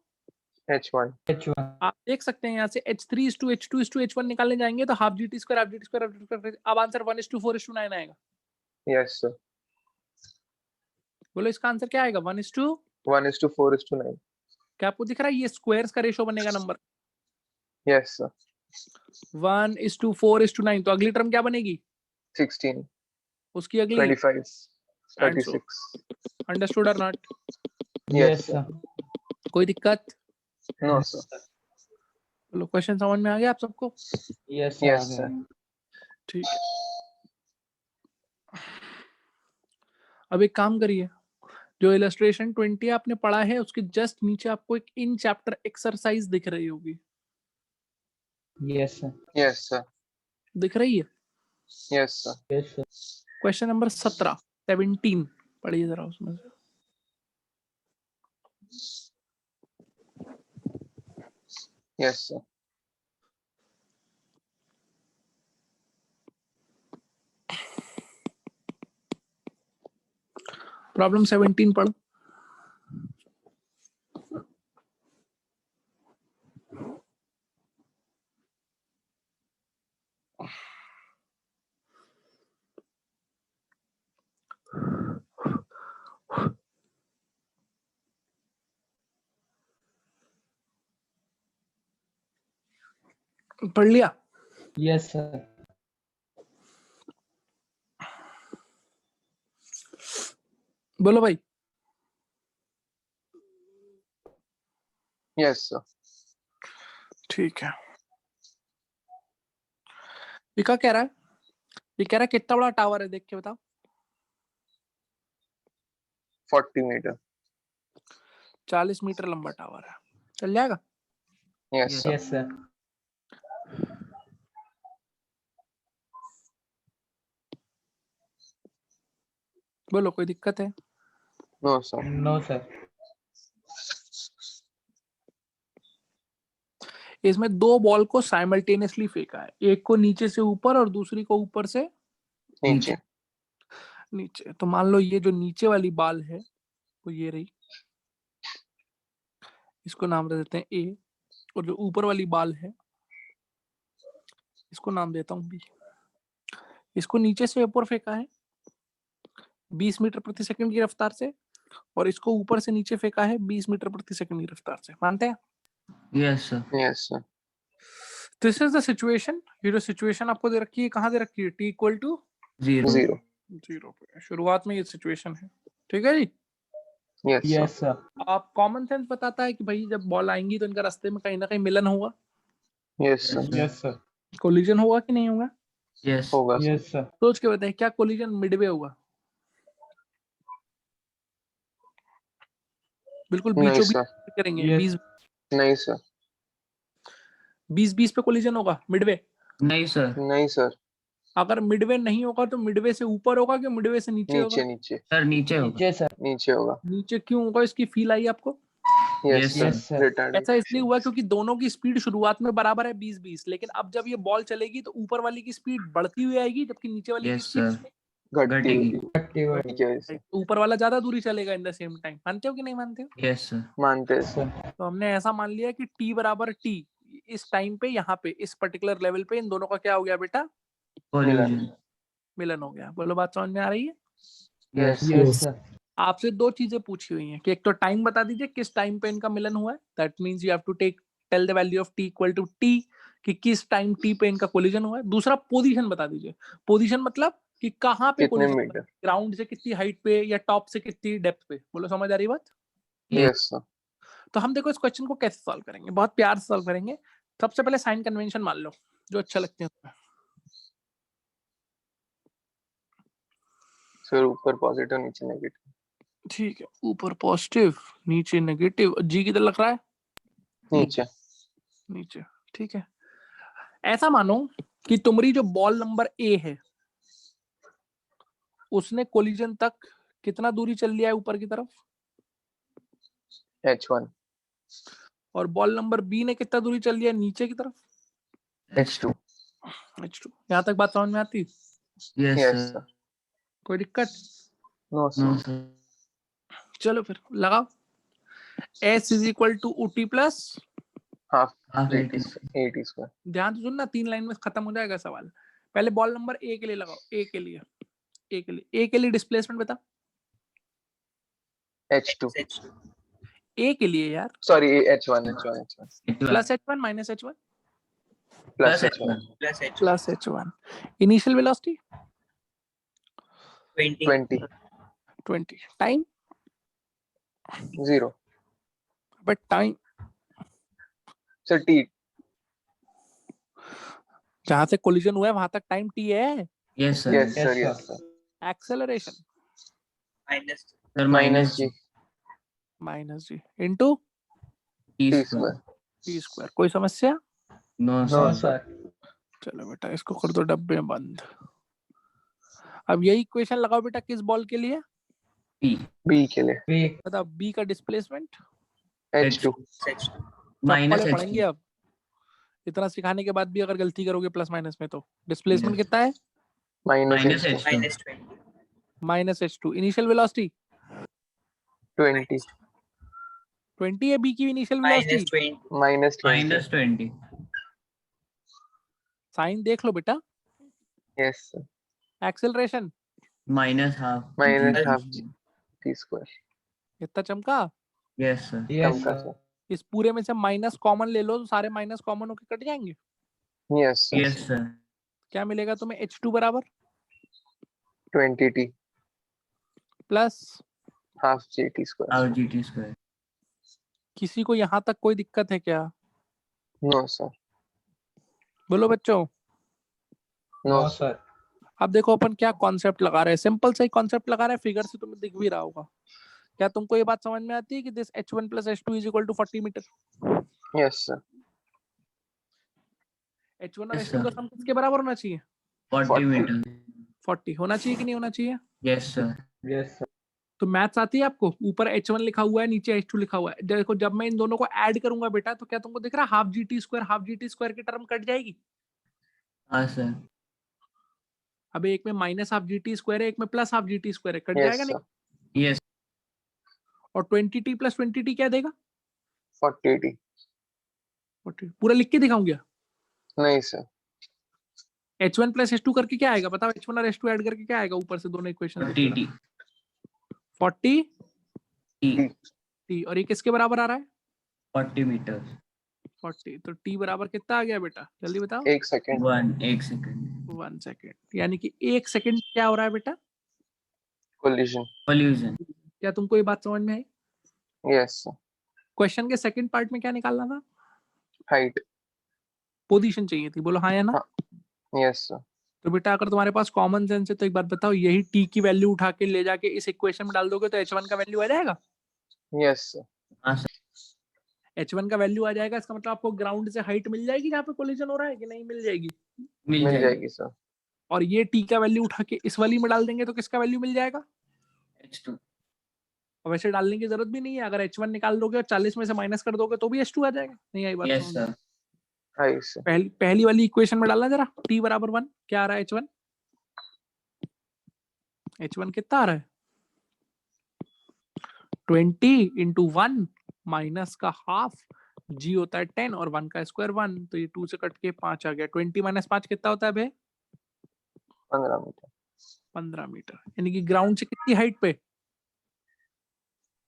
H1. H1. आप देख सकते हैं यहाँ से h3:h2:h1 निकालने जाएंगे तो half gt square half gt square half gt square, अब आंसर 1:4:9 आएगा। Yes sir. बोलो इसका आंसर क्या आएगा? 1:4:9. क्या आपको दिख रहा है? ये स्क्वायर्स का रेशियो बनेगा नंबर। Yes sir. 1:4:9, तो अगली टर्म क्या बनेगी? 16. उसकी अगली 25. And so. 36. अंडरस्टूड और नॉट? Yes, sir. कोई दिक्कत? No sir. बोलो क्वेश्चन समझ में आ गया आप सबको? Yes, sir. Yes आ sir. गया. ठीक है, अब एक काम करिए, जो इलस्ट्रेशन 20 आपने पढ़ा है उसके जस्ट नीचे आपको एक इन चैप्टर एक्सरसाइज दिख रही होगी। Yes, sir. Yes sir. दिख रही है? Yes sir. Yes, sir. Question number 17 पढ़िए जरा उसमें से। Yes sir. प्रॉब्लम 17 पढ़ो। पढ़ लिया? Yes, sir. बोलो भाई। Yes sir. ठीक है, ये क्या कह रहा है? ये कह रहा है कितना बड़ा टावर है, देख के बताओ। 40 meter. 40 मीटर लंबा टावर है, चल जाएगा? Yes sir. Yes, sir. बोलो कोई दिक्कत है? No sir. No, sir. इसमें दो बॉल को साइमल्टेनियसली फेंका है, एक को नीचे से ऊपर और दूसरी को ऊपर से नीचे। नीचे। तो मान लो ये जो नीचे वाली बॉल है वो ये रही, इसको नाम दे देते हैं ए, और जो ऊपर वाली बॉल है इसको नाम देता हूँ बी। इसको नीचे से ऊपर फेंका है 20 मीटर प्रति सेकंड की रफ्तार से, और इसको ऊपर से नीचे फेंका है 20 मीटर प्रति सेकंड की रफ्तार से। मानते हैं? Yes, sir. Yes sir. This is the situation. ये जो सिचुएशन आपको दे रखी है कहाँ दे रखी है? T equal to 0. 0। 0 पे शुरुआत में ये सिचुएशन है। ठीक है जी। Yes yes sir. सर। आप कॉमन सेंस बताता है कि भाई जब बॉल आएंगी तो इनका रास्ते में कहीं ना कहीं मिलन होगा, yes sir. Yes sir. Collision होगा कि नहीं होगा? Yes. होगा सर। Yes sir. सोच के बताइए, क्या कोलिजन मिडवे होगा? बिल्कुल नहीं बीचों सर। बीच करेंगे। Yes. 20 नहीं सर। 20 पे कोलिजन होगा मिडवे? नहीं सर. नहीं सर। अगर मिडवे नहीं होगा तो मिडवे से ऊपर होगा कि मिडवे से नीचे नीचे होगा? नीचे सर नीचे होगा. नीचे सर। नीचे होगा। नीचे क्यों होगा? इसकी फील आई आपको? Yes Yes, sir. Yes, sir. ऐसा इसलिए हुआ क्योंकि दोनों की स्पीड शुरुआत में बराबर है 20-20, लेकिन अब जब ये बॉल चलेगी तो ऊपर वाली की स्पीड बढ़ती हुई आएगी जबकि नीचे वाली की Yes, स्पीड sir. घटती घटेगी. हुई एक्टिव है। की वजह से। ऊपर वाला ज्यादा दूरी चलेगा इन द सेम टाइम। मानते हो कि नहीं मानते हो? Yes, sir. मानते हैं सर। सर। तो हमने ऐसा मान लिया कि t बराबर t, इस टाइम पे यहाँ पे इस पर्टिकुलर लेवल पे इन दोनों का क्या हो गया बेटा? Collision. मिलन हो गया। बोलो बात समझ में आ रही है? Yes. Yes sir. आपसे दो चीजें पूछी हुई हैं कि एक तो टाइम बता दीजिए किस टाइम पे इनका मिलन हुआ है, that means you have to tell the value of t equal to t कि किस टाइम t पे इनका कोलिजन हुआ है। दूसरा पोजीशन बता दीजिए। पोजीशन मतलब कि कहाँ पे कितने कोलिजन हुआ है, मीटर? ग्राउंड से कितनी हाइट पे या टॉप से कितनी डेप्थ पे। बोलो समझ आ रही बात? Yes sir. तो हम देखो इस क्वेश्चन को कैसे सॉल्व करेंगे, बहुत प्यार से सॉल्व करेंगे। सबसे पहले साइन कन्वेंशन मान लो जो अच्छा लगते हैं तुम्हें। सर ऊपर पॉजिटिव नीचे नेगेटिव। ठीक है, ऊपर पॉजिटिव नीचे नेगेटिव। जी किधर लग रहा है? नीचे। नीचे। ठीक है, ऐसा मानो कि तुम्हारी जो बॉल नंबर ए है उसने कोलिजन तक कितना दूरी चल लिया है ऊपर की तरफ, H1 और बॉल नंबर बी ने कितना दूरी चल लिया है नीचे की तरफ, H2। H2। यहाँ तक बात समझ में आती? Yes, yes sir. सर। कोई दिक्कत? No No, sir. sir. चलो फिर लगाओ। S is equal to OT plus, half Half 80 80. 80 square. ध्यान से सुनना 3 लाइन में खत्म हो जाएगा सवाल। पहले बॉल नंबर ए के लिए लगाओ। ए के लिए, ए के लिए, ए के लिए डिस्प्लेसमेंट बता। H2 ए के लिए यार, sorry H1 plus H1 minus H1 plus Plus H1 H1. Plus H1। Initial velocity 20 20, time 0 but time sir T जहां से कोलिजन हुआ है वहां तक टाइम टी है। Yes, sir. Yes Yes, sir sir. Yes sir. Acceleration Sir, minus G minus G into T T square. Square. T square. कोई समस्या? No, no sir. Sir. चलो बेटा इसको कर दो डब्बे में बंद। अब यही इक्वेशन लगाओ बेटा किस बॉल के लिए? T. B के लिए बी। बताओ बी का डिस्प्लेसमेंट। H2 Minus चप्पलें पढ़ेंगे H2. अब। इतना सिखाने के बाद भी अगर गलती करोगे प्लस माइनस में तो डिस्प्लेसमेंट Yes. कितना है? Minus Minus H2 H2. Minus H2। Initial velocity 20 20 है बी की initial velocity. Minus 20 Minus 20. Sign देख लो बेटा। Yes sir. Acceleration Minus half. Minus G. Half T square. इतना चमका। Yes, sir. यस चमका सर। सर। इस पूरे में से माइनस कॉमन ले लो तो सारे माइनस कॉमन होके कट जाएंगे। Yes sir. Yes, sir. क्या मिलेगा तुम्हें? H2 बराबर 20 T plus. Half G T square. Half GT square. किसी को यहाँ तक कोई दिक्कत है क्या? No sir. बोलो बच्चों। No no sir. सर। अब देखो अपन क्या कॉन्सेप्ट लगा रहे हैं। सिंपल सा ही कॉन्सेप्ट लगा रहे हैं, फिगर से तुम्हें दिख भी रहा होगा। क्या तुमको ये बात समझ में आती है कि this H1 plus H2 is equal to 40 metre? Yes sir. H1 और Yes, H2 का sir. सम किसके बराबर होना चाहिए? 40 meter. 40 होना चाहिए कि नहीं होना चाहिए? Yes, sir. Yes sir. तो मैथ्स आती है आपको? ऊपर h1 लिखा हुआ है, नीचे h2 लिखा हुआ है। देखो जब मैं इन दोनों को ऐड करूंगा बेटा, तो क्या तुमको दिख रहा है हाफ जी टी स्क्वायर की टर्म कट जाएगी? हाँ सर। अब एक में minus half G T square है, एक में plus half G T square है, कट Yes, जाएगा sir. नहीं? यस और 20t प्लस 20t क्या देगा? 40t. 40। पूरा लिख के दिखाऊं क्या? नहीं सर. h1 प्लस h2 करके क्या आएगा बताओ? h1 और h2 ऐड करके क्या आएगा ऊपर से दोनों इक्वेशन? 40t 40 t t। और ये किसके बराबर आ रहा है? 40 मीटर 40। तो t बराबर कितना आ गया बेटा, जल्दी बताओ? 1 second. 1 second 1 second. यानी कि 1 सेकेंड क्या हो रहा है बेटा? Collision. कोल्यूशन। क्या तुमको ये बात समझ में आई? Yes, sir. क्वेश्चन के सेकंड पार्ट में क्या निकालना था? Height. पोजीशन चाहिए थी, बोलो हाँ या ना? हाँ. Yes, sir. तो बेटा अगर तुम्हारे पास कॉमन सेंस है तो एक बात बताओ, यही t की वैल्यू उठा के ले जाके इस इक्वेशन में डाल दोगे तो h1 का वैल्यू आ जाएगा? Yes, sir. हाँ सर h1 का वैल्यू आ जाएगा, इसका मतलब आपको ग्राउंड से हाइट मिल जाएगी जहाँ पे कोलिजन हो रहा है कि नहीं मिल जाएगी? मिल मिल जाएगी जाएगी सर. और ये t का वैल्यू उठा के इस वाली में डाल देंगे तो किसका वैल्यू मिल जाएगा? H2 और वैसे डालने की जरूरत भी नहीं है, अगर h1 निकाल दोगे और 40 में से माइनस कर दोगे तो भी h2 आ जाएगा। नहीं आई बात यस समझ में? Sir Hi, sir. पहली वाली इक्वेशन में डालना जरा, t बराबर 1 क्या आ रहा है? h1 कितना आ रहा है? 20 इंटू 1 माइनस का हाफ, g होता है 10 और 1 का स्क्वायर 1, तो ये 2 से कट के 5 आ गया। 20 माइनस 5 कितना होता है बे? 15 मीटर. 15 मीटर। यानी कि ग्राउंड से कितनी हाइट पे?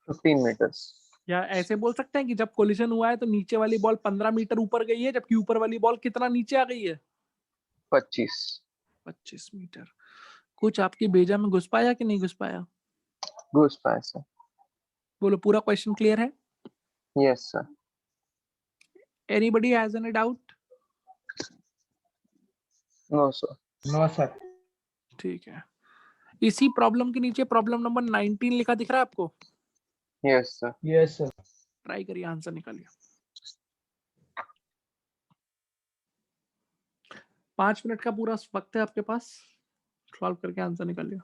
15 meters. या ऐसे बोल सकते हैं कि जब कोलिजन हुआ है तो नीचे वाली बॉल 15 मीटर ऊपर गई है, जबकि ऊपर वाली बॉल कितना नीचे आ गई है? 25. 25 मीटर। कुछ आपकी भेजा में घुस पाया कि नहीं घुस पाया? घुस पाए सर. बोलो पूरा क्वेश्चन क्लियर है? Yes, sir. Anybody has any doubt? No, sir. No sir. ठीक है। इसी प्रॉब्लम के नीचे प्रॉब्लम नंबर 19 लिखा दिख रहा है आपको? Yes, sir. Yes sir. Try करिए, आंसर निकालिए। 5 मिनट का पूरा वक्त है आपके पास, सॉल्व करके आंसर निकालिए।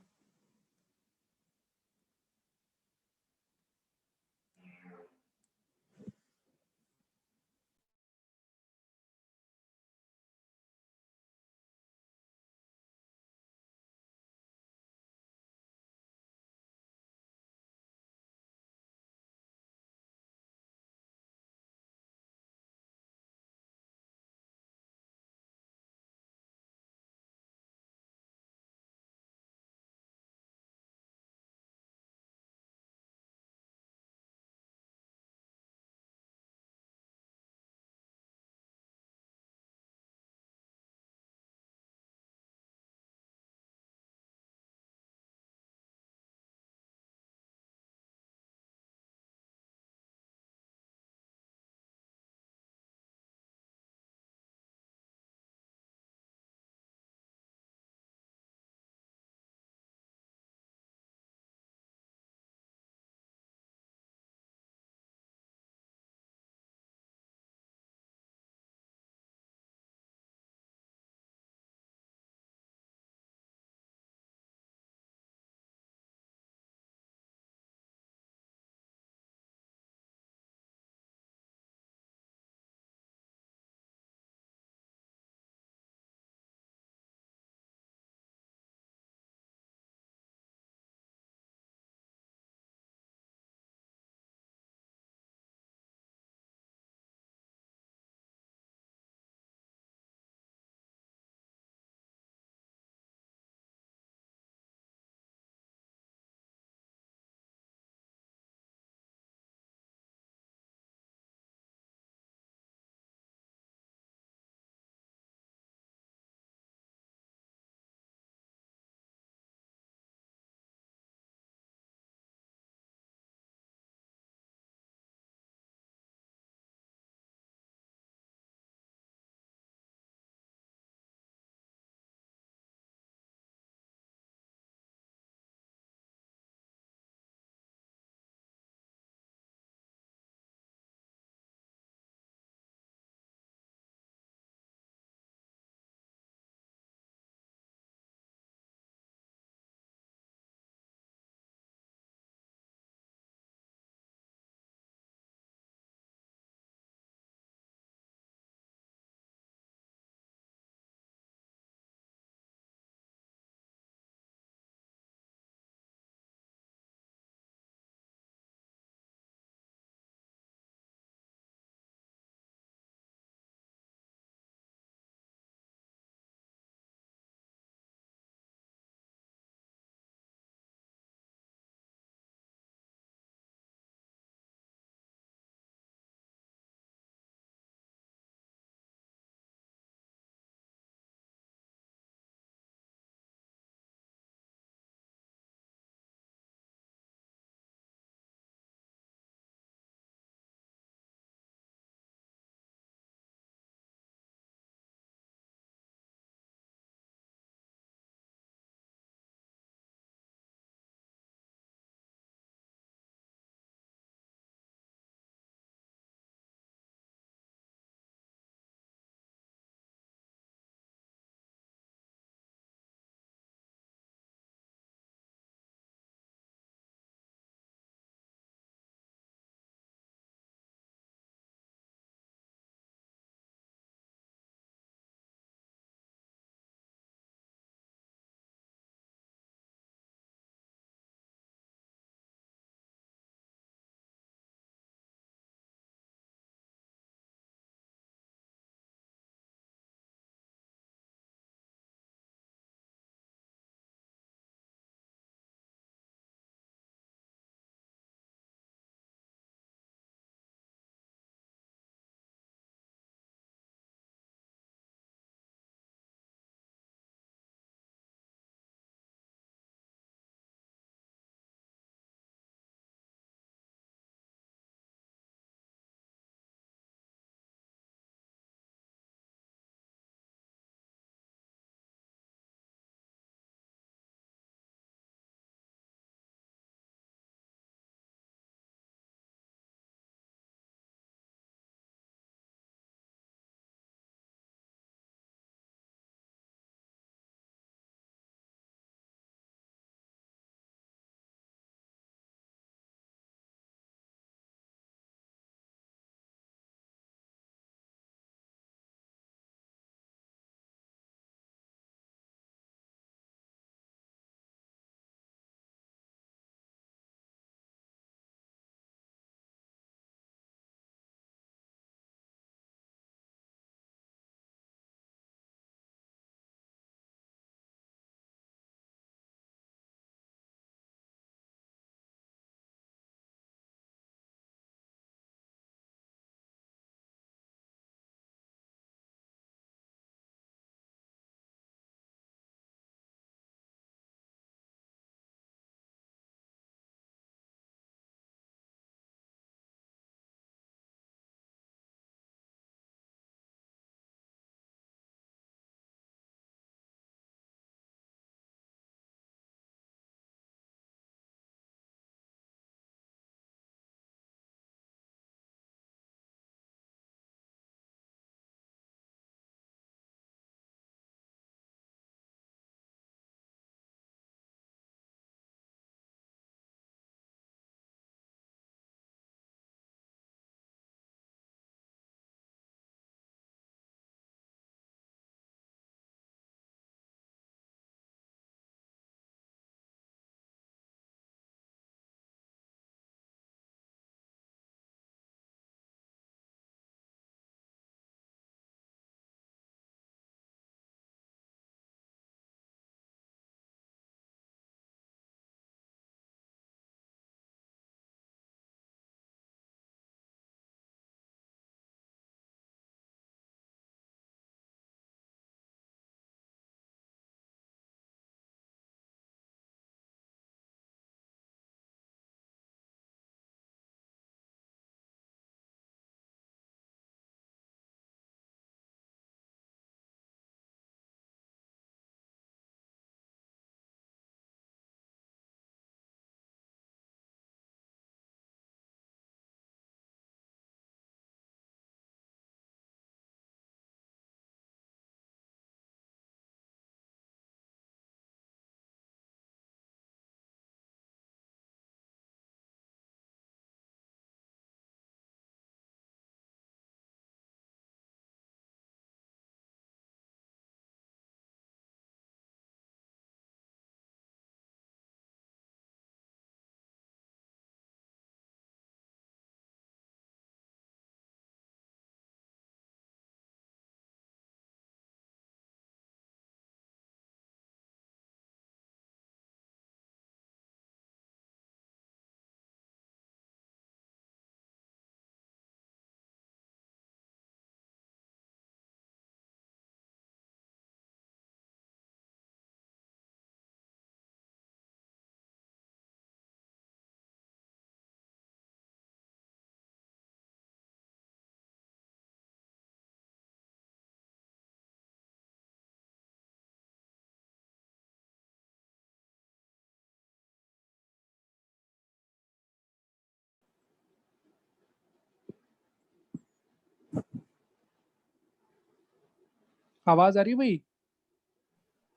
आवाज आ रही है भाई?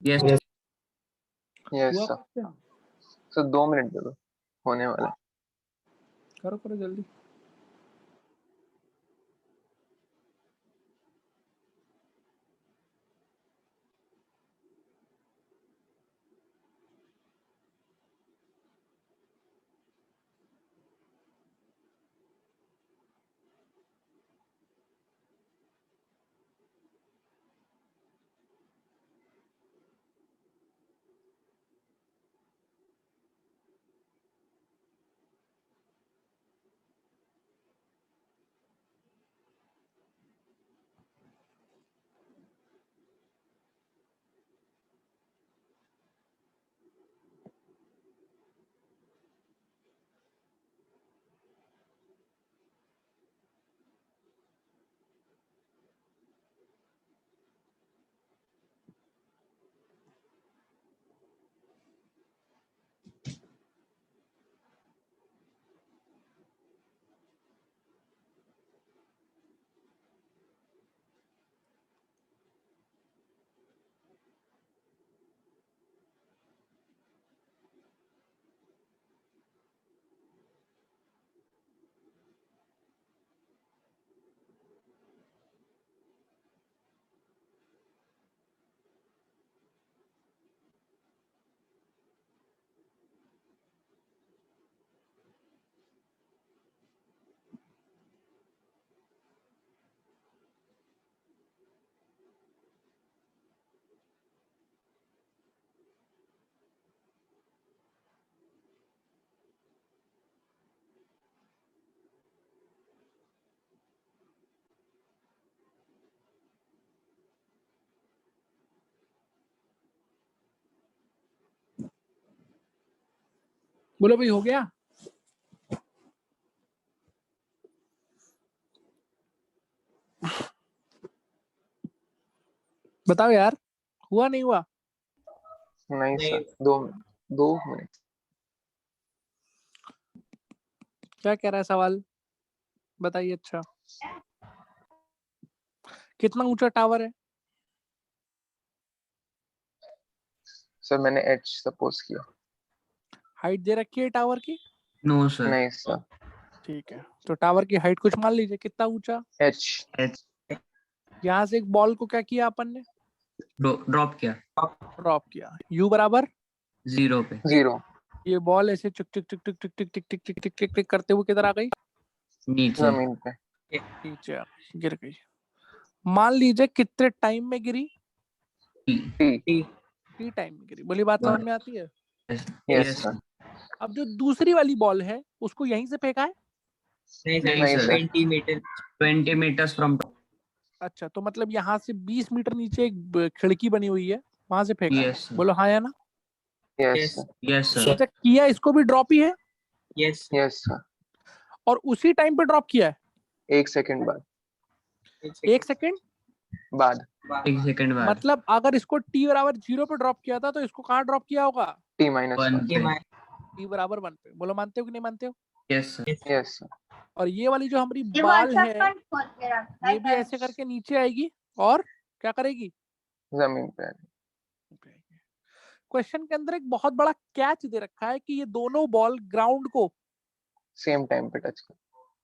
Yes. यस हुआ सर। कुछ क्या? सर 2 मिनट दे दो, होने वाला है। करो करो जल्दी। बोलो भाई, हो गया? बताओ यार, हुआ नहीं हुआ? नहीं सर, 2 मिनट। क्या कह रहा है सवाल? बताइए। अच्छा, कितना ऊंचा टावर है? सर मैंने एच सपोज किया। हाइट दे रखी है टावर की? No, sir. नहीं सर, ठीक है, तो टावर की हाइट कुछ मान लीजिए, कितना ऊंचा? एच। H. यहाँ से एक बॉल को क्या किया अपन ने? Drop किया ड्रॉप किया। यू बराबर 0 पे। 0। ये बॉल ऐसे टिक टिक टिक टिक टिक टिक टिक टिक टिक टिक टिक टिक करते हुए किधर आ गई? नीचे। जमीन पे। नीचे आ गई, गिर गई। मान लीजिए कितने टाइम में गिरी? टी। टी टाइम में गिरी। बोली बात समझ में आती है? Yes sir. अब जो दूसरी वाली बॉल है उसको यहीं से फेंका है? नहीं sir. Sir, 20 meters from top. अच्छा, तो मतलब यहाँ से 20 मीटर नीचे एक खिड़की बनी हुई है, वहां से फेंका है। Yes, sir. बोलो हाँ या ना? Yes sir. Yes, sir. अच्छा, किया इसको भी ड्रॉप ही है यस यस सर। और उसी टाइम पे ड्रॉप किया है? 1 सेकंड बाद। 1 सेकंड बाद। 1 second बाद। मतलब अगर इसको t बराबर 0 पे ड्रॉप किया था तो इसको कहाँ ड्रॉप किया होगा? One T-1। पे। t बराबर 1 पे। बोलो मानते हो कि नहीं मानते हो? Yes, sir. Yes sir. और ये वाली जो हमारी बॉल है ये भी ऐसे करके नीचे आएगी और क्या करेगी? जमीन पे। क्वेश्चन के अंदर एक बहुत बड़ा कैच दे रखा है कि ये दोनों बॉल ग्राउंड को सेम टाइम पे टच कर।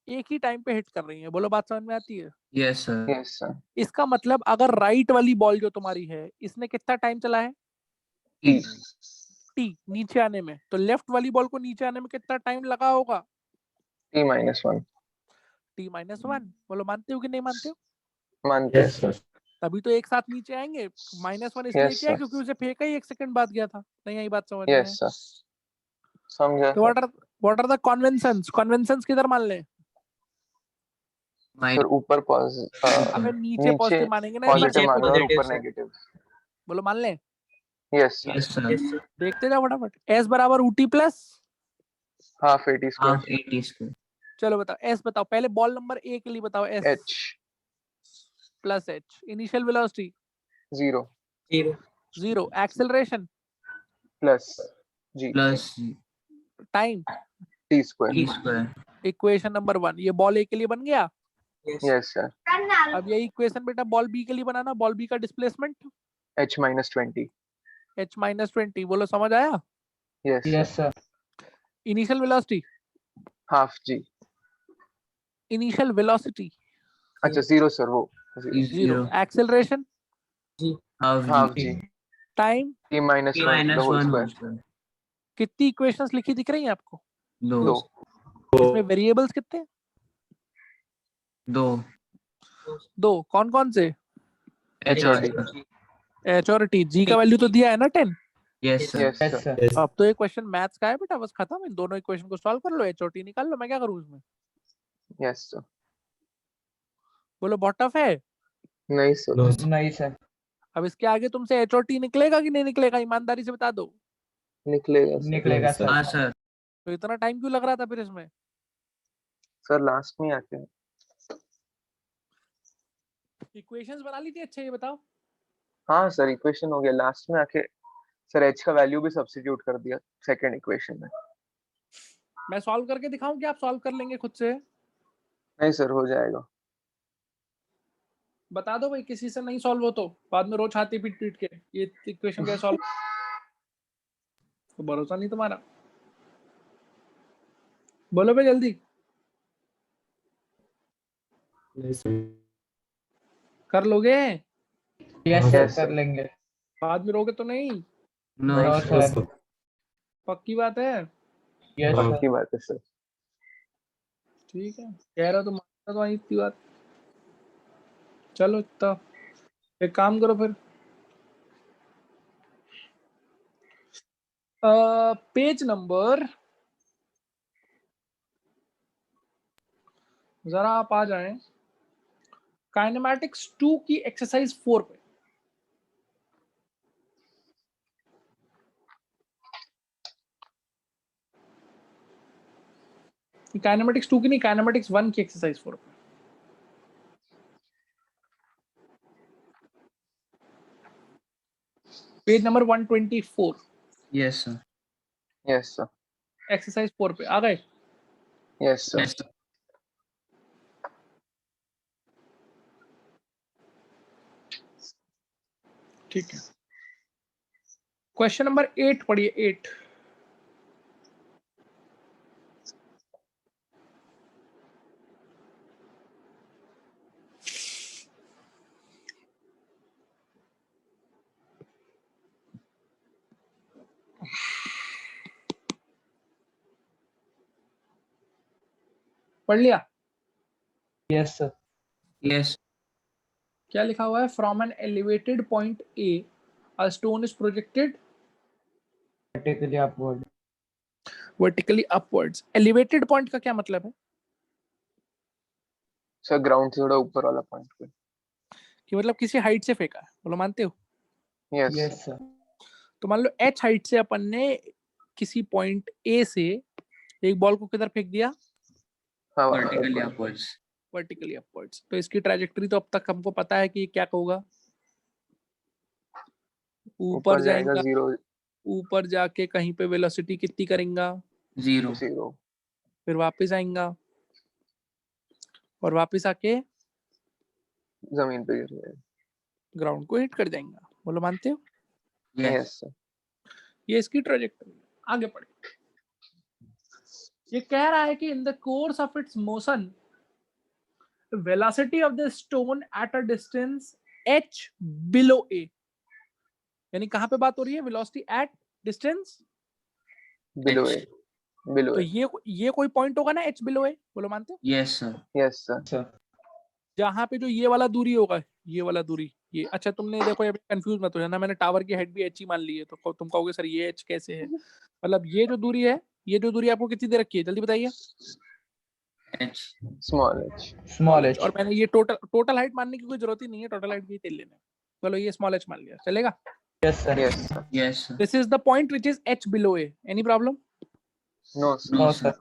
एक ही टाइम पे हिट कर रही है। बोलो बात समझ में आती है? Yes, sir. Yes sir. इसका मतलब अगर राइट वाली बॉल जो तुम्हारी है इसने कितना टाइम चला है? टी। टी नीचे आने में, तो लेफ्ट वाली बॉल को नीचे आने में कितना टाइम लगा होगा? T-1। t-1। बोलो मानते हो कि नहीं मानते हो? मानते हैं सर। तभी तो एक साथ नीचे आएंगे। -1 इसलिए यस किया सर। क्योंकि उसे फेंका ही 1 सेकंड बाद गया था। नहीं आई बात समझ में? Yes sir. समझा तो what are the conventions? Conventions किधर मान ले? सर? ऊपर अबे नीचे नीचे पॉजिटिव मानेंगे ना, पॉजिटिव नीचे मान लो और positive, ऊपर sir. नेगेटिव। बोलो मान ले। Yes sir. Yes, sir. देखते जाओ फटाफट। s बराबर ut plus half 80 Half square 80 square. चलो बताओ s बताओ, पहले बॉल नंबर a के लिए बताओ। s H plus h initial velocity 0 0, acceleration plus G Plus time T square. T square. Equation number 1। ये बॉल a के लिए बन गया। Yes sir. अब यही इक्वेशन बेटा बॉल बी के लिए बनाना, बॉल बी का डिस्प्लेसमेंट H minus 20. h-20, बोलो समझ आया? Yes Yes sir. sir. Initial velocity, Half G. Initial velocity अच्छा 0 sir वो. is 0, 0. Acceleration, Half G. Time, T minus T 1 minus the whole 1 square. whole square. कितनी equations लिखी दिख रही हैं आपको? 2. 2. इसमें वेरिएबल्स कितने? 2. 2, कौन कौन से? H और और D. D. एच और टी, जी का वैल्यू तो दिया है ना 10। Yes sir. Yes Yes sir. sir. अब तो ये क्वेश्चन मैथ्स का है बेटा, बस खत्म, इन दोनों इक्वेशन को सॉल्व कर लो, एच और टी निकाल लो, मैं क्या करूँ इसमें? Yes sir. बोलो बहुत टफ है। नहीं sir. नहीं sir. अब इसके आगे तुमसे एच और टी निकलेगा कि नहीं निकलेगा, ईमानदारी से बता दो। निकलेगा sir. निकलेगा sir. हाँ sir. तो इतना टाइम क्यों लग रहा था फिर इसमें? Sir last में आके. इक्वेशंस बना ली थी, अच्छा ये बताओ। हाँ सर इक्वेशन हो गया लास्ट में आके. सर H का वैल्यू भी सब्स्टिट्यूट कर दिया सेकंड इक्वेशन में. मैं सॉल्व करके दिखाऊं कि आप सॉल्व कर लेंगे खुद से? नहीं सर हो जाएगा. बता दो भाई, किसी से नहीं सॉल्व हो तो बाद में रोज छाती पीट पीट के ये इक्वेशन कैसे सॉल्व, तो भरोसा नहीं तुम्हारा। बोलो भाई जल्दी। कर लोगे? Yes sir. Yes, कर sir. लेंगे. बाद में रोगे तो नहीं? No No sir. sir. पक्की बात है? Yes sir. पक्की बात है सर. ठीक है, कह रहा तो मानता तो आई थी बात। चलो तो एक काम करो फिर, पेज नंबर, जरा आप आ जाएं काइनेमैटिक्स 2 की एक्सरसाइज 4 पे। काइनेमैटिक्स 2 की नहीं, काइनेमैटिक्स 1 की एक्सरसाइज 4 पे। Page number 124, Yes sir. Yes sir. Exercise 4 पे आ गए? Yes sir. Yes sir. ठीक है, क्वेश्चन नंबर 8 पढ़िए, 8। पढ़ लिया? Yes sir. Yes. क्या लिखा हुआ है? From an elevated point a uh stone is projected Vertically upward. Vertically upwards. Elevated point का क्या मतलब है? सर ग्राउंड से थोड़ा ऊपर वाला पॉइंट पे. कि मतलब किसी हाइट से फेंका है, बोलो मानते हो? Yes. Yes sir. तो मान लो एच हाइट से अपन ने किसी पॉइंट ए से एक बॉल को किधर फेंक दिया? हाँ Vertically upwards. Vertically upwards. तो इसकी ट्रैजेक्टरी तो अब तक हमको पता है कि क्या होगा, ऊपर जाएगा जाएगा, 0 ऊपर जाके कहीं पे वेलोसिटी कितनी करेगा, 0. 0. फिर वापस आएगा और वापस आके जमीन पे गिर जाएगा. ग्राउंड को हिट कर जाएगा, बोलो मानते हो? Yes. Yes sir. ये इसकी ट्रैजेक्टरी। आगे पढ़े, ये कह रहा है कि in the course of its motion velocity of the stone at a distance h below a, यानी कहां पे बात हो रही है? Velocity at distance Below H. A. Below तो A. ये कोई पॉइंट होगा ना h बिलो a, बोलो मानते हो? Yes sir. Yes sir. Sir. जहां पे जो ये वाला दूरी होगा, ये वाला दूरी, ये, अच्छा तुमने देखो ये कंफ्यूज मत हो जाना, मैंने टावर की हेड भी h ही मान ली है, तो तुम कहोगे सर ये h कैसे है? मतलब ये जो दूरी है, ये जो दूरी आपको कितनी दे रखी है, जल्दी बताइए। H. Small h. Small h. और मैंने ये टोटल हाइट मानने की कोई जरूरत ही नहीं है, टोटल हाइट भी तेल लेना है। चलो ये स्मॉल h मान लिया, चलेगा? Yes sir. Yes sir. Yes sir. This is the point which is h below a, any problem? No sir. No sir.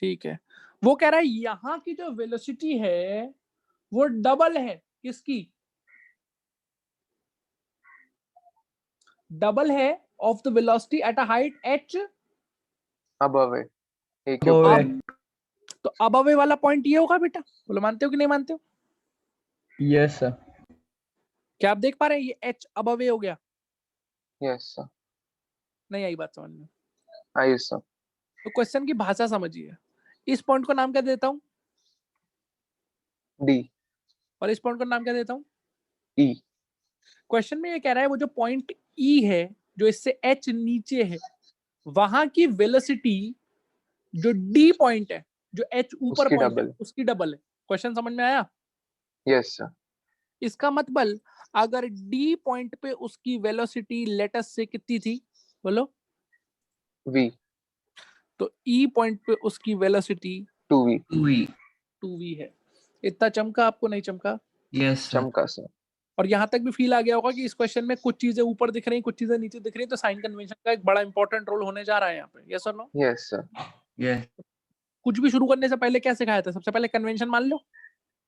ठीक है, वो कह रहा है यहाँ की जो वेलोसिटी है वो डबल है किसकी? डबल है of the velocity at a height h Above A. A के Above ऊपर. A. तो अब अवे वाला पॉइंट ये होगा बेटा, बोलो मानते हो कि नहीं मानते हो? Yes, sir. क्या आप देख पा रहे हैं ये h अब अवे हो गया? Yes, sir. नहीं आई बात समझ में? आई सर. तो क्वेश्चन की भाषा समझिए। इस पॉइंट को नाम क्या देता हूँ? D. और इस पॉइंट को नाम क्या देता हूँ? E. क्वेश्चन में ये कह रहा है वो जो पॉइंट E है जो इससे h नीचे है, वहां की वेलोसिटी जो D पॉइंट है जो h ऊपर उसकी पॉइंट है double. उसकी डबल है। क्वेश्चन समझ में आया? Yes, sir. इसका मतलब अगर D पॉइंट पे उसकी वेलोसिटी लेटस से कितनी थी बोलो, V. तो E पॉइंट पे उसकी वेलोसिटी 2V. 2v. 2v है। इतना चमका आपको? नहीं चमका? Yes, sir. चमका सर. और यहाँ तक भी फील आ गया होगा कि इस क्वेश्चन में कुछ चीजें ऊपर दिख रही, कुछ चीजें नीचे दिख रही, तो साइन कन्वेंशन का एक बड़ा इंपॉर्टेंट रोल होने जा रहा है यहाँ पे। यस और नो? Yes, sir. Yes. कुछ भी शुरू करने से पहले क्या सिखाया था? सबसे पहले कन्वेंशन मान लो।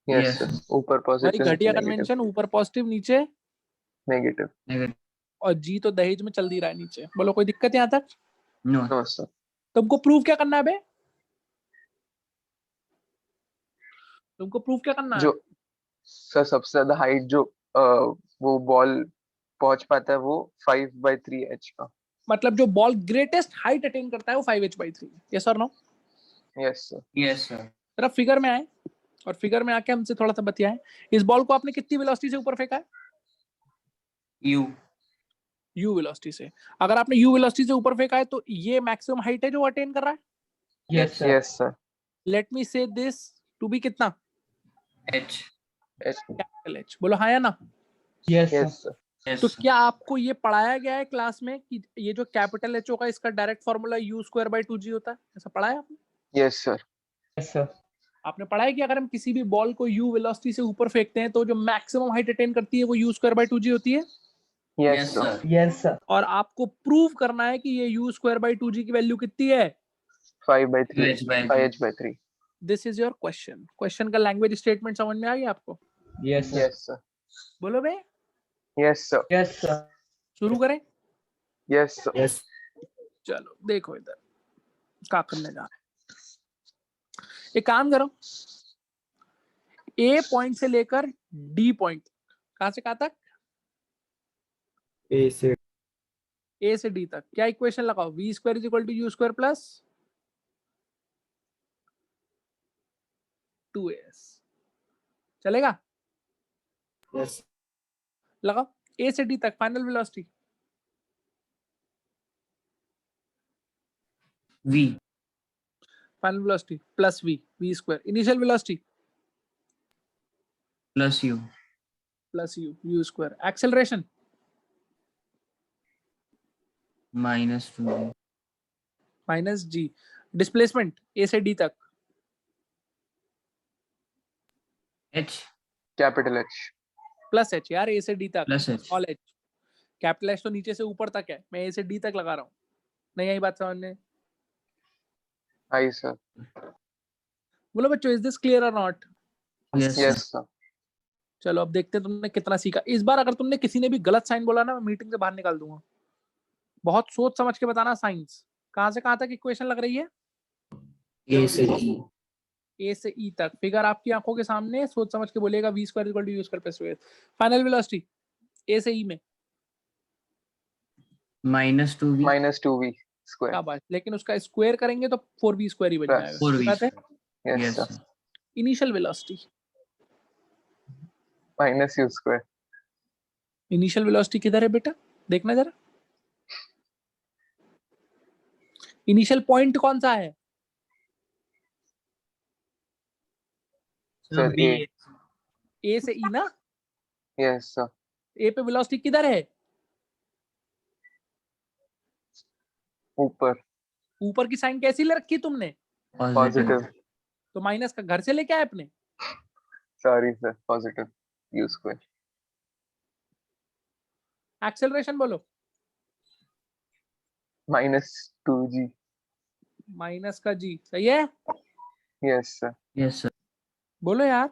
Yes, Yes. sir. ऊपर भाई पॉजिटिव, घटिया नीचे कन्वेंशन, ऊपर पॉजिटिव नीचे, नेगेटिव. Negative. और जी तो दहेज में चल दी रहा है नीचे। बोलो कोई दिक्कत यहाँ तक? No. No sir. तुमको प्रूव क्या करना है बे? तुमको प्रूव क्या करना है? जो सर सबसे ज्यादा हाइट जो वो बॉल पहुंच पाता है वो 5/3h का. मतलब जो बॉल ग्रेटेस्ट हाइट अटेन करता है वो 5h/3। यस और no? Yes sir. Yes, sir. जरा फिगर में आए और फिगर में आके हमसे थोड़ा सा बतियाएं। इस बॉल को आपने कितनी वेलोसिटी से ऊपर फेंका है? U. u वेलोसिटी से। अगर आपने u वेलोसिटी से ऊपर फेंका है तो ये मैक्सिमम हाइट है जो अटेन कर रहा है। Yes, sir. Yes sir. Let me से दिस टू बी कितना? H. Capital h। बोलो हाँ या ना? Yes, sir. Yes sir. Yes, तो sir. क्या आपको ये पढ़ाया गया है क्लास में कि ये जो कैपिटल h होगा इसका डायरेक्ट फॉर्मूला u²/2g होता है? ऐसा पढ़ा है आपने? Yes sir. Yes, sir. आपने पढ़ा है कि अगर हम किसी भी बॉल को u वेलोसिटी से ऊपर फेंकते हैं तो जो मैक्सिमम हाइट अटेन करती है वो u²/2g होती है। Yes, yes sir. sir. Yes, sir. और आपको प्रूव करना है कि ये u²/2g की वैल्यू कितनी है। 5/3. 5h/3. 5h/3. This is your question. Question का लैंग्वेज स्टेटमेंट समझ में आ गया आपको? Yes, sir. Yes sir. बोलो बे, यस सर. Yes, sir. शुरू करें? Yes sir. Yes. चलो देखो इधर क्या करने जा रहे हैं। एक काम करो, ए पॉइंट से लेकर डी पॉइंट, कहां से कहां तक? A से ए से डी तक क्या इक्वेशन लगाओ? v² = u² plus 2as। चलेगा? Yes. लगाओ ए से डी तक final velocity. V. Final velocity plus v² initial velocity Plus U. Plus u²। Acceleration Minus 2V. Minus g। Displacement A से डी तक H. Capital H. Plus h यार, A से D तक Plus H. Small h। Capital h तो नीचे से ऊपर तक है, मैं ए से डी तक लगा रहा हूँ। नहीं आई बात समझ में? आई सर. बोलो बच्चों, इज दिस क्लियर और not? Yes, sir. Yes sir. चलो अब देखते हैं तुमने कितना सीखा। इस बार अगर तुमने किसी ने भी गलत साइन बोला ना, मैं मीटिंग से बाहर निकाल दूंगा। बहुत सोच समझ के बताना। साइंस कहां से कहां तक इक्वेशन लग रही है? A से E. ए से ई तक फिगर आपकी आंखों के सामने, सोच समझ के बोलेगा v² = u² plus 2s। Final velocity ए से ई में Minus 2V. -2v square. क्या बात, लेकिन उसका स्क्वायर करेंगे तो 4v² ही बन Plus. जाएगा। 4V. बात है। Yes Yes, sir. sir. Initial velocity, -u². Initial velocity किधर है बेटा? देखना जरा, इनिशियल पॉइंट कौन सा है? Sir B. ए. ए से ई ना? Yes sir. ए पे वेलोसिटी किधर है? ऊपर. ऊपर की साइन कैसी ले रखी तुमने? Positive. पॉजिटिव. तो माइनस का घर से लेके आए अपने। Sorry sir. Positive u². Acceleration बोलो। -2g. माइनस का जी, सही है? Yes sir. Yes, sir. बोलो यार।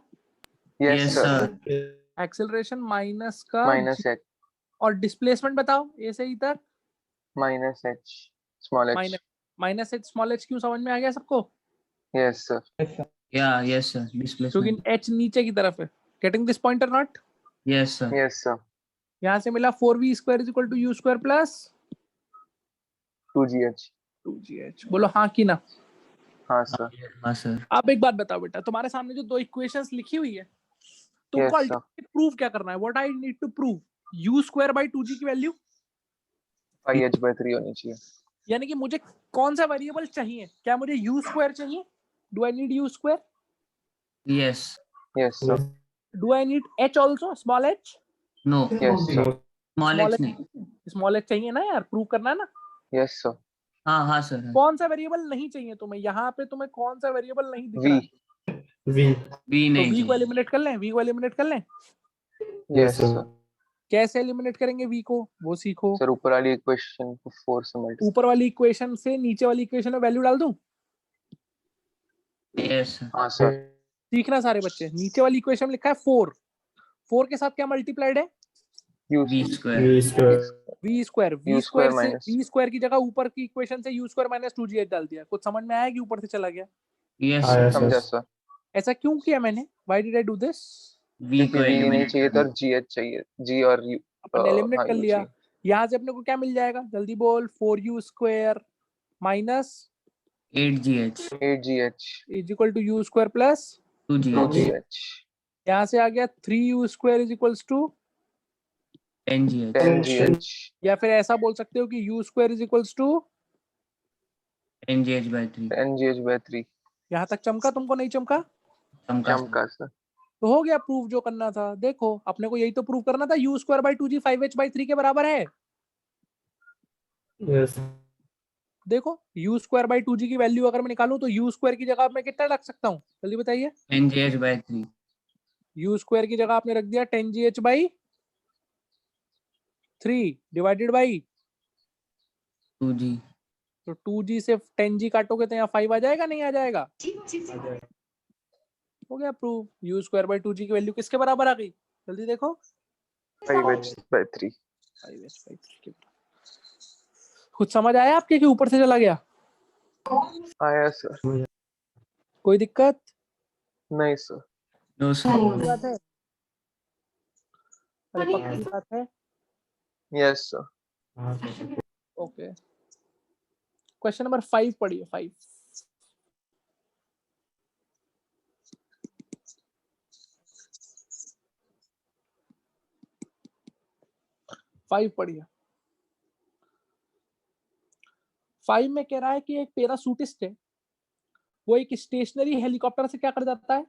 Yes Yes, sir. sir. Acceleration minus का -h. और डिस्प्लेसमेंट बताओ ए से ई तक। -h. Small h. Minus h small h क्यों? समझ में आ गया सबको? Yes, sir. Yes, sir. Yeah, yes, sir. क्योंकि Displacement. h नीचे की तरफ है. Getting this point or not? Yes, sir. Yes, sir. यहाँ से मिला 4v square is equal to u square plus 2gh. 2gh. बोलो हाँ कि ना. हाँ सर. हाँ, sir. आप एक बात बताओ बेटा, तुम्हारे सामने जो दो इक्वेशंस लिखी हुई है, तुमको Yes, sir. अल्टीमेटली प्रूव क्या करना है? What I need to prove? u square by 2g की वैल्यू, 5h/3 होनी चाहिए. यानी कि मुझे कौन सा वेरिएबल चाहिए? क्या मुझे u square चाहिए? Do I need u square? Yes. Yes, sir. Do I need h also, small h? No. Yes, sir. Small h नहीं. स्मॉल h चाहिए ना यार, प्रूव करना है ना. Yes, sir. हाँ, हाँ, sir. कौन सा वेरिएबल नहीं चाहिए तुम्हें? यहाँ पे तुम्हें कौन सा वेरिएबल नहीं दिख V. रहा है? B तो नहीं v को चाहिए. एलिमिनेट कर लें, v को एलिमिनेट कर लें. Yes, sir. कैसे एलिमिनेट करेंगे v को, वो सीखो. सर ऊपर वाली इक्वेशन को 4 से मल्टीप्लाई. ऊपर वाली इक्वेशन से नीचे वाली इक्वेशन में वैल्यू डाल दूं. Yes, sir. हाँ सर. सीखना सारे बच्चे. नीचे वाली इक्वेशन में लिखा है 4. 4 के साथ क्या मल्टीप्लाइड है? U B square. v square. v U square square से minus. v स्क्वायर की जगह ऊपर की इक्वेशन से u स्क्वायर माइनस 2gh डाल दिया. कुछ समझ में आया कि ऊपर से चला गया? Yes, sir. समझा सर. ऐसा क्यों किया मैंने? Why did I do this? V को क्योंकि V नहीं eliminate चाहिए करना. तो GH चाहिए. G और U. अपन ने एलिमिनेट हाँ, कर U लिया. चाहिए. यहाँ से अपने को क्या मिल जाएगा? जल्दी बोल. 4u square minus 8gh. 8gh. Is equal to u square plus 2gh. 2gh. यहाँ से आ गया 3u square is equals to, 10gh. 10gh. या फिर ऐसा बोल सकते हो कि u square is equals to. 10gh/3. 10gh/3. यहाँ तक चमका? तुमको नहीं चमका? चमका सर. तो हो गया प्रूफ जो करना था. देखो अपने को यही तो प्रूव करना था. u square by 2g 5h/3 के बराबर है. देखो u स्क्वायर बाई 2g की वैल्यू अगर मैं निकालूं तो u स्क्वायर की जगह मैं कितना रख सकता हूँ? जल्दी बताइए. 10gh/3. u स्क्वायर की जगह आपने रख दिया 10gh/3 डिवाइडेड बाई 2g. तो 2g से 10g काटोगे तो यहाँ 5 आ जाएगा, नहीं आ जाएगा? हो गया proof. u square by 2g की वैल्यू किसके बराबर आ गई? जल्दी देखो. 5h/3. 5h/3 के बराबर. कुछ समझ आया आपके कि ऊपर से चला गया? आया सर. कोई दिक्कत? नहीं सर. No, sir. पक्की बात है? अरे पक्की बात है? Yes sir. Okay. Question number 5 पढ़िए. 5 पढ़िए. 5 में कह रहा है कि एक पैराशूटिस्ट है, वो एक स्टेशनरी हेलीकॉप्टर से क्या कर जाता है?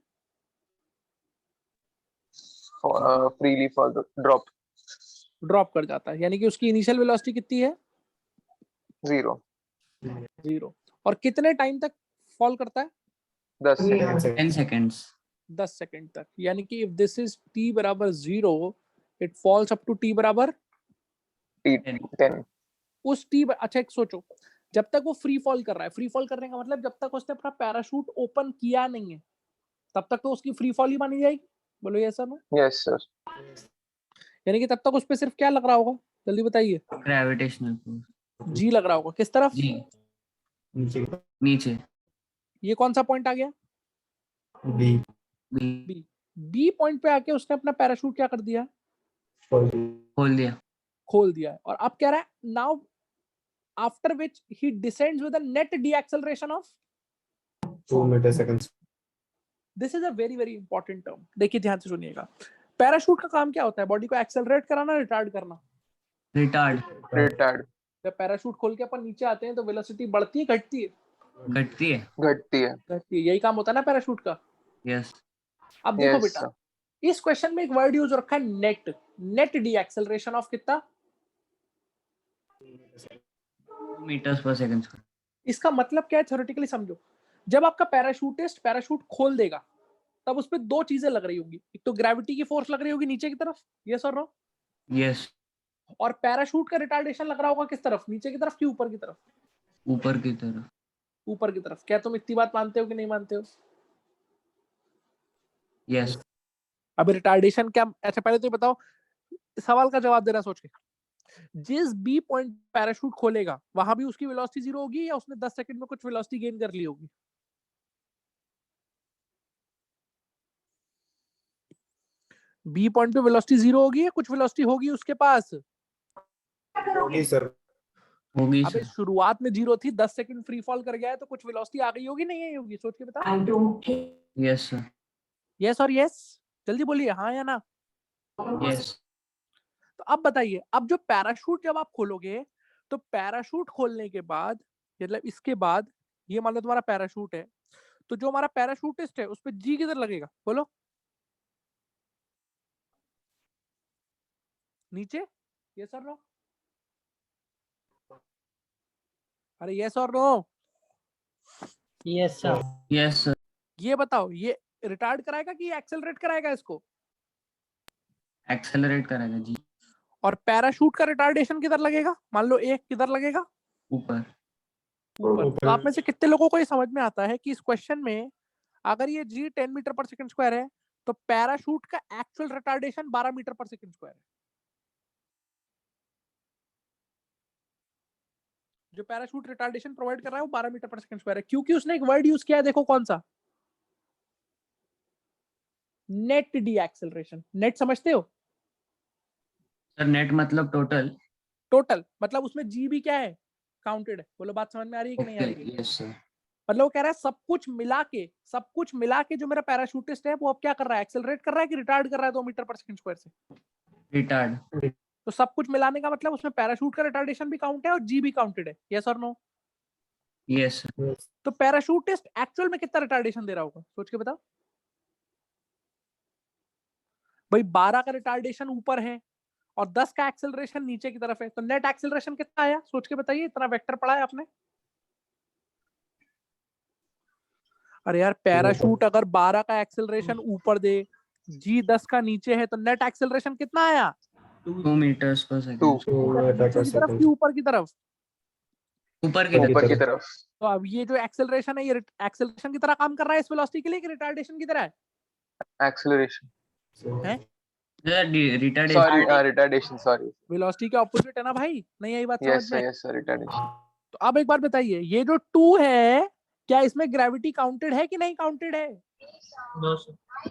Freely for the drop. Drop कर जाता है. यानी कि उसकी इनिशियल वेलोसिटी कितनी है? 0. 0. और कितने टाइम तक फॉल करता है? 10 seconds. 10 seconds. 10 सेकंड तक. यानी कि इफ दिस इज t बराबर 0, it falls up to t बराबर 10. उस t. अच्छा एक सोचो, जब तक वो फ्री फॉल कर रहा है, फ्री फॉल करने का मतलब जब तक उसने अपना पैराशूट ओपन किया नहीं है तब तक तो उसकी फ्री फॉल ही मानी जाएगी. बोलो ये सर. Yes sir. यानी कि तब तक उस पे सिर्फ क्या लग रहा होगा? जल्दी बताइए. Gravitational force. g लग रहा होगा. किस तरफ? G. नीचे. ये कौन सा पॉइंट आ गया? B. बी पॉइंट पे आके उसने अपना पैराशूट क्या कर दिया? खोल दिया. खोल दिया है. और अब कह रहा है now after which he descends with a net deceleration of 2 metre seconds. This is a very very important term. देखिए ध्यान से सुनिएगा. पैराशूट का काम क्या होता है? बॉडी को एक्सेलरेट कराना, रिटार्ड करना. Retard. Retard. जब पैराशूट खोल के अपन नीचे आते हैं तो वेलोसिटी बढ़ती है, घटती है? घटती है. घटती है. घटती है. यही काम होता है ना पैराशूट का. Yes. अब देखो Yes बेटा, sir. इस क्वेश्चन में एक वर्ड यूज रखा है नेट. नेट डीएक्सेलरेशन ऑफ कितना? 2 meters per second. इसका मतलब क्या है? थ्योरेटिकली समझो. जब आपका पैराशूटिस्ट पैराशूट खोल देगा तब उस पे दो चीजें लग रही होंगी. एक तो ग्रेविटी की फोर्स लग रही होगी नीचे की तरफ, यस और नो? Yes. और पैराशूट का रिटार्डेशन लग रहा होगा किस तरफ? नीचे की तरफ कि ऊपर की तरफ? ऊपर की तरफ. ऊपर की तरफ. क्या तुम इतनी बात मानते हो कि नहीं मानते हो? Yes. अब रिटार्डेशन क्या? अच्छा पहले तो ये बताओ, सवाल का जवाब देना सोच के. जिस बी पॉइंट पैराशूट खोलेगा वहां भी उसकी वेलोसिटी 0 होगी या उसने 10 सेकंड में कुछ वेलोसिटी गेन कर ली होगी? बी पॉइंट पे वेलोसिटी 0 होगी या कुछ वेलोसिटी होगी उसके पास? होगी सर। होगी अबे सर। शुरुआत में 0 थी, 10 सेकंड फ्री फॉल कर गया है तो कुछ वेलोसिटी आ गई होगी, नहीं आई होगी? सोच के बता। Yes sir. यस और यस, जल्दी बोलिए हाँ या ना। यस। तो अब बताइए, अब जो पैराशूट जब आप खोलोगे तो पैराशूट खोलने के बाद, मतलब इसके बाद ये मान लो तुम्हारा पैराशूट है, तो जो हमारा पैराशूटिस्ट है उस पे जी किधर लगेगा बोलो? नीचे? यस और नो? अरे यस और no? Yes sir. Yes sir. ये बताओ, ये रिटार्ड कराएगा कि एक्सेलरेट कराएगा इसको? एक्सेलरेट करेगा जी। और पैराशूट का रिटार्डेशन किधर लगेगा? मान लो एक किधर लगेगा? ऊपर। ऊपर। तो आप में से कितने लोगों को ये समझ में आता है कि इस क्वेश्चन में अगर ये जी 10 मीटर पर सेकंड स्क्वायर है तो पैराशूट का एक्चुअल रिटार्डेशन 12 मीटर पर सेकंड स्क्वायर है? जो पैराशूट रिटार्डेशन प्रोवाइड कर रहा है वो 12 मीटर पर सेकंड स्क्वायर है, क्योंकि उसने एक वर्ड यूज किया है, देखो कौन सा? Net D acceleration. नेट समझते हो? सर नेट मतलब टोटल। टोटल मतलब उसमें जी भी क्या है? काउंटेड है। बोलो बात समझ में आ रही है कि नहीं आ ओके रही है? Yes sir. मतलब वो कह रहा है सब कुछ मिला के जो मेरा पैराशूटिस्ट है वो अब क्या कर रहा है? एक्सेलरेट कर रहा है कि रिटार्ड कर रहा है 2 मीटर पर सेकंड स्क्वायर से? रिटार्ड। तो सब कुछ मिलाने का मतलब उसमें पैराशूट का रिटार्डेशन भी काउंट है और जी भी काउंटेड है। यस और नो? Yes sir. तो पैराशूटिस्ट एक्चुअल में कितना रिटार्डेशन दे रहा होगा? सोच के बताओ भाई। 12 का रिटार्डेशन ऊपर है और 10 का एक्सेलरेशन नीचे की तरफ है, तो नेट एक्सेलरेशन कितना आया? सोच के बताइए, इतना वेक्टर पढ़ा है आपने? अरे यार, पैराशूट अगर 12 का एक्सेलरेशन ऊपर दे, जी 10 का नीचे है, तो नेट एक्सेलरेशन कितना आया? 2 मीटर्स पर सेकंड। नीचे की तरफ कि ऊपर की तरफ? ऊपर की ऊपर की तरफ। तरफ। तो अब ये जो एक्सेलरेशन है, ये एक्सेलरेशन की तरह काम कर रहा है इस वेलोसिटी के लिए कि रिटार्डेशन की तरह है? एक्सेलरेशन। है? Retardation. Sorry, retardation, sorry. Velocity के ऑपोजिट है ना भाई? नहीं आई बात यस समझ में? Yes sir, retardation. तो अब एक बार बताइए, ये जो 2 है क्या इसमें ग्रेविटी काउंटेड है कि नहीं काउंटेड है? No sir.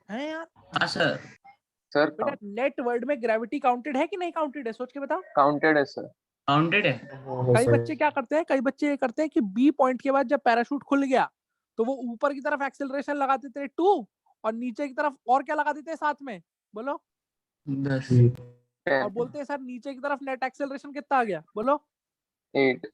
है यार? हाँ सर। सर बेटा नेट वर्ड में ग्रेविटी काउंटेड है कि नहीं काउंटेड है? सोच के बताओ। काउंटेड है सर। काउंटेड है। कई बच्चे क्या करते हैं, कई बच्चे ये करते हैं कि बी पॉइंट के बाद जब पैराशूट खुल गया तो वो ऊपर की तरफ एक्सेलरेशन लगा देते हैं 2 और नीचे की तरफ और क्या लगा देते हैं साथ में? बोलो। 10। और बोलते हैं सर नीचे की तरफ नेट एक्सेलरेशन कितना आ गया? बोलो। 8।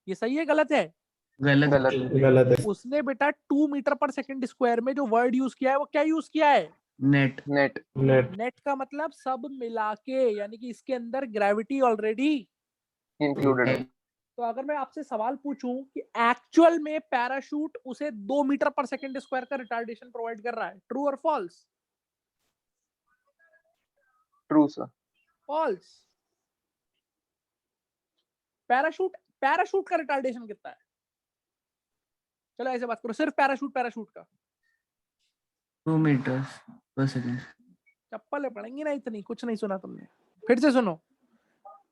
ये सही है गलत है? गलत। गलत है। उसने बेटा 2 मीटर पर सेकंड स्क्वायर में जो वर्ड यूज किया है वो क्या यूज किया है? नेट। नेट। नेट का मतलब सब मिला के, यानी कि इसके अंदर ग्रेविटी ऑलरेडी इंक्लूडेड है। तो अगर मैं आपसे सवाल पूछूं कि एक्चुअल में पैराशूट उसे 2 मीटर पर सेकंड स्क्वायर का रिटार्डेशन प्रोवाइड कर रहा है, ट्रू और false? True sir. False. Parachute का रिटार्डेशन कितना है? चलो ऐसे बात करो, सिर्फ पैराशूट का। 2 मीटर्स पर सेकंड। चप्पल पड़ेंगी ना इतनी, कुछ नहीं सुना तुमने। फिर से सुनो,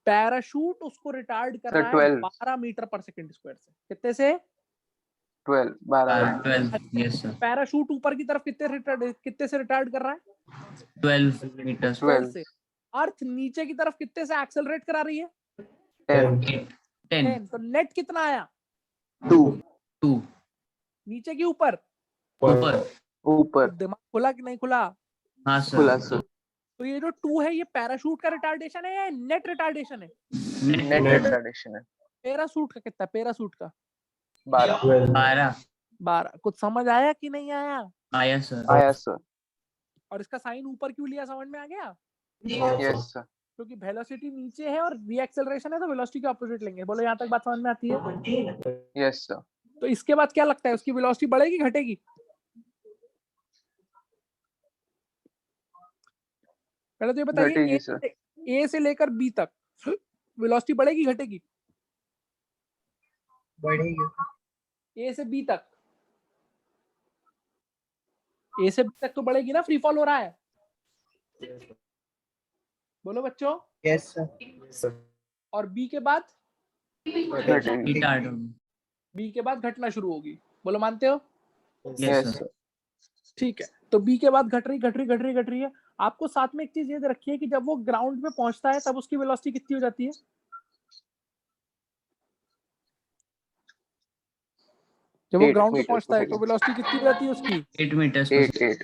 पैराशूट उसको रिटार्ड कर रहा है 12 मीटर पर सेकंड स्क्वायर से। कितने से? 12। Yes sir. पैराशूट ऊपर की तरफ कितने से रिटार्ड कर रहा है? 12 मीटर्स। 12 से। अर्थ नीचे की तरफ कितने से एक्सेलरेट करा रही है? 10। तो नेट कितना आया? 2। नीचे की ऊपर? ऊपर। तो दिमाग खुला कि नहीं खुला? हाँ सर। खुला सर। तो ये जो 2 है ये पैराशूट का रिटार्डेशन है या नेट रिटार्डेशन है? नेट रिटार्डेशन है। पैराशूट का कितना? पैराशूट का 12। 12। कुछ समझ आया कि नहीं आया? आया सर। आया सर। और इसका साइन ऊपर क्यों लिया, समझ में आ गया? Yes sir. क्योंकि वेलोसिटी नीचे है और वी एक्सेलरेशन है तो वेलोसिटी के ऑपोजिट लेंगे। बोलो यहाँ तक बात समझ में आती है? Yes sir. तो इसके बाद क्या लगता है, उसकी वेलोसिटी बढ़ेगी घटेगी? पहले तो ये बताइए, ए से लेकर बी तक वेलोसिटी बढ़ेगी घटेगी? बढ़ेगी। ए से बी तक, ए से बी तक तो बढ़ेगी ना, फ्री फॉल हो रहा है। बोलो बच्चों। Yes sir. और बी के बाद? रिटार्ड होगी। बी के बाद घटना शुरू होगी। बोलो मानते हो? Yes sir. ठीक है। तो बी के बाद घट रही है। आपको साथ में एक चीज याद रखिए कि जब वो ग्राउंड पे पहुंचता है तब उसकी वेलोसिटी कितनी हो जाती है? जब वो 8 ग्राउंड पे meters पहुंचता per है तो second. वेलोसिटी कितनी हो जाती है उसकी? 8 meters per 8 second.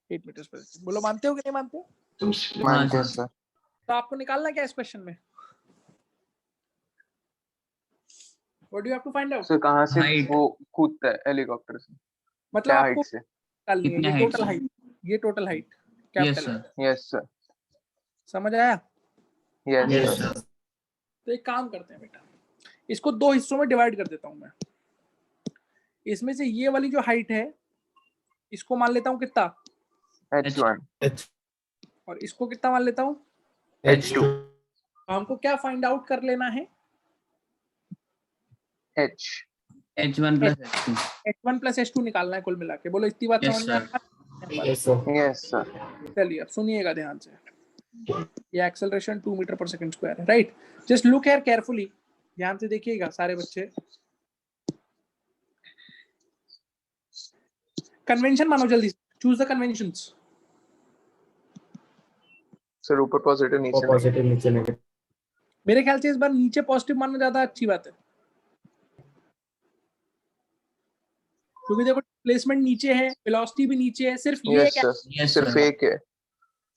8 8 मीटर्स पर सेकंड। बोलो मानते हो कि नहीं मानते? मानते हैं sir. सर. तो आपको निकालना क्या है इस क्वेश्चन में? What do you have to find out? Sir कहाँ से Height. वो कूदता है हेलीकॉप्टर से? मतलब क्या आपको हाइट से? निकालनी है कितने ये height टोटल से? हाइट, ये total height Yes, capital sir. है। Yes sir. समझ आया? Yes Yes, sir. sir. तो एक काम करते हैं बेटा, इसको दो हिस्सों में डिवाइड कर देता हूं मैं। इसमें से ये वाली जो हाइट है इसको मान लेता हूं कितना, H1 और इसको कितना मान लेता हूं। H2 हमको क्या फाइंड आउट कर लेना है? H. H1 plus H2. H1 plus H2 निकालना है कुल मिला के। बोलो इतनी बात Yes, समझ में sir. आ? Yes, sir. Yes sir. चलिए अब सुनिएगा ध्यान से। ये एक्सेलरेशन 2 मीटर पर सेकंड स्क्वायर है, right? Just look here carefully, ध्यान से देखिएगा सारे बच्चे। कन्वेंशन मानो जल्दी, चूज द कन्वेंशंस। सर ऊपर पॉजिटिव नीचे negative. पॉजिटिव नीचे नेगेटिव. मेरे ख्याल से इस बार नीचे पॉजिटिव मानना ज्यादा अच्छी बात है, क्योंकि देखो प्लेसमेंट नीचे है, वेलोसिटी भी नीचे है, सिर्फ ये यस क्या सर. Yes, सिर्फ sir. एक है.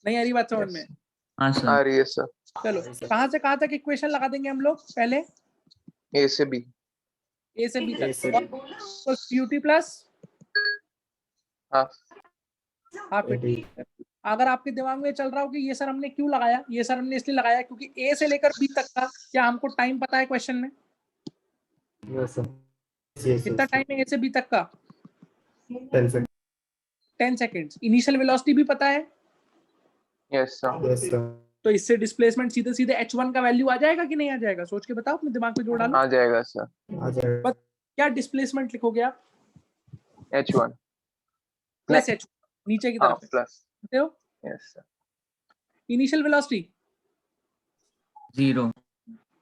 नहीं आ रही बात समझ में? Yes. हाँ sir. आ रही है सर. चलो कहां से कहां तक इक्वेशन लगा देंगे हम लोग पहले? A से B. ए से बी A से तक, तो UT plus half. Half eighty. अगर आपके दिमाग में चल रहा हो कि ये सर हमने क्यों लगाया, ये सर हमने इसलिए लगाया क्योंकि ए से लेकर बी तक का क्या हमको टाइम पता है क्वेश्चन में? Yes, sir. Yes, कितना yes. टाइम है ए से बी तक का? 10 seconds. 10 सेकेंड्स। इनिशियल वेलोसिटी भी पता है, यस सर. Yes, sir. तो इससे डिस्प्लेसमेंट सीधे सीधे h1 का वैल्यू आ जाएगा कि नहीं आ जाएगा? सोच के बताओ, अपने दिमाग पे जोड़ डालो। आ जाएगा सर. आ जाएगा. क्या डिस्प्लेसमेंट लिखोगे आप? H1 प्लस h, नीचे की हाँ तरफ है, प्लस. समझते हो? Yes sir. Initial velocity 0.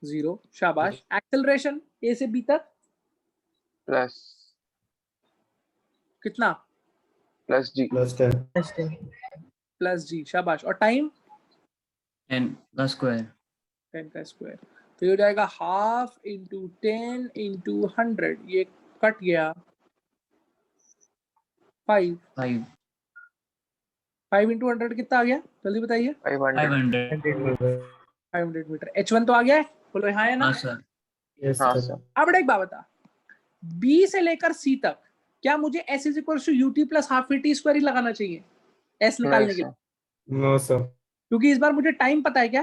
0, शाबाश। एक्सेलरेशन ए से बी तक प्लस कितना? Plus G. +10. प्लस जी, शाबाश। और टाइम 10 का square. 10 का स्क्वायर, तो ये हो जाएगा हाफ इंटू 10 इंटू 100, ये कट गया 5। 5. 5 इंटू 100 कितना आ गया, जल्दी बताइए? 500. 500. 500 मीटर। h1 तो आ गया है, बोलो हाँ है ना? हाँ sir. Yes, हाँ sir. सर. अब एक बात बता, b से लेकर c तक क्या मुझे s is equal to ut plus half T square ही लगाना चाहिए s निकालने नहीं के लिए? सर. No, sir. क्योंकि इस बार मुझे टाइम पता है क्या?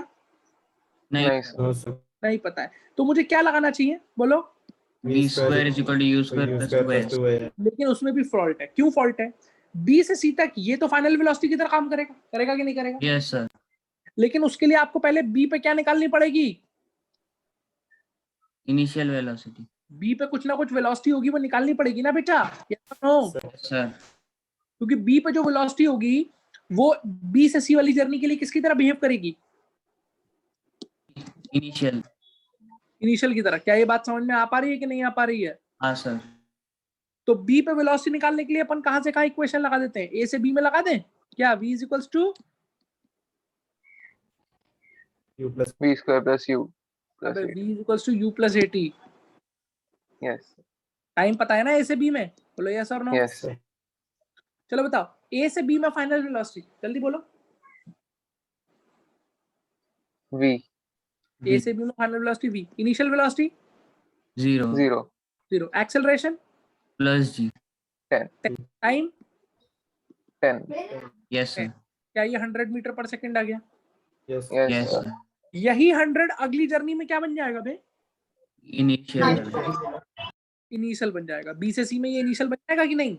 नहीं. नहीं सर. No, sir. नहीं पता है, तो मुझे क्या लगाना चाहिए बोलो? V square is equal to U square U plus square plus 2S. 2A. लेकिन उसमें भी फॉल्ट है। क्यों फॉल्ट है? b से c तक ये तो फाइनल वेलोसिटी की तरह काम करेगा, करेगा कि नहीं करेगा? Yes sir. लेकिन उसके लिए आपको पहले b पे क्या निकालनी पड़ेगी? Initial velocity. b पे कुछ ना कुछ वेलोसिटी होगी, वो निकालनी पड़ेगी ना बेटा, yes or no? Yes sir. क्योंकि b पे जो वेलोसिटी होगी वो b से c वाली जर्नी के लिए किसकी तरह बिहेव करेगी? Initial. इनिशियल की तरह। क्या ये बात समझ में आ पा रही है कि नहीं आ पा रही है? हाँ sir. तो b पे वेलोसिटी निकालने के लिए अपन कहां से कहां इक्वेशन लगा देते हैं? a से b में लगा दें क्या? v is equals to U plus. V square plus U plus v 8. Is equals to u plus 80। Yes. Time पता है ना a से b में? बोलो यस और नो? Yes. चलो बताओ a से b में फाइनल वेलोसिटी, जल्दी बोलो। V a से b में final velocity v, initial velocity 0. 0 0, acceleration Plus G. 10 time 10. Yes sir. क्या ये 100 मीटर पर सेकंड आ गया? Yes. Yes Yes sir. sir. यही 100 अगली जर्नी में क्या बन जाएगा बे? Initial. इनिशियल बन जाएगा। b से c में ये इनिशियल बन जाएगा कि नहीं?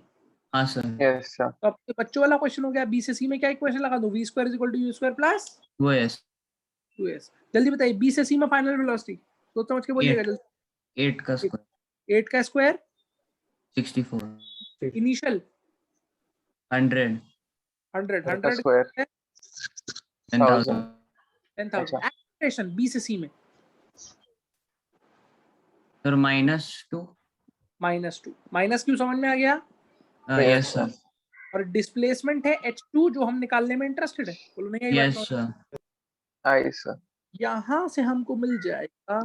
हाँ sir. Yes sir. तो अब बच्चों वाला क्वेश्चन हो गया, b से c में क्या इक्वेशन लगा दो? v square is equal to u square plus 2S. 2s। जल्दी बताइए b से c में फाइनल वेलोसिटी, सोच समझ के बोलिएगा जल्दी। 8 का square. 8 का स्क्वायर 64. इनिशियल 100. 100 का 100 square 10,000. 10,000। अच्छा। एक्सेलरेशन b से c में Sir minus 2. -2। माइनस क्यों समझ में आ गया? Yes sir. और डिस्प्लेसमेंट है h2 जो हम निकालने में इंटरेस्टेड है। बोलो नहीं आई Yes, बात? sir. आई सर। यहाँ से हमको मिल जाएगा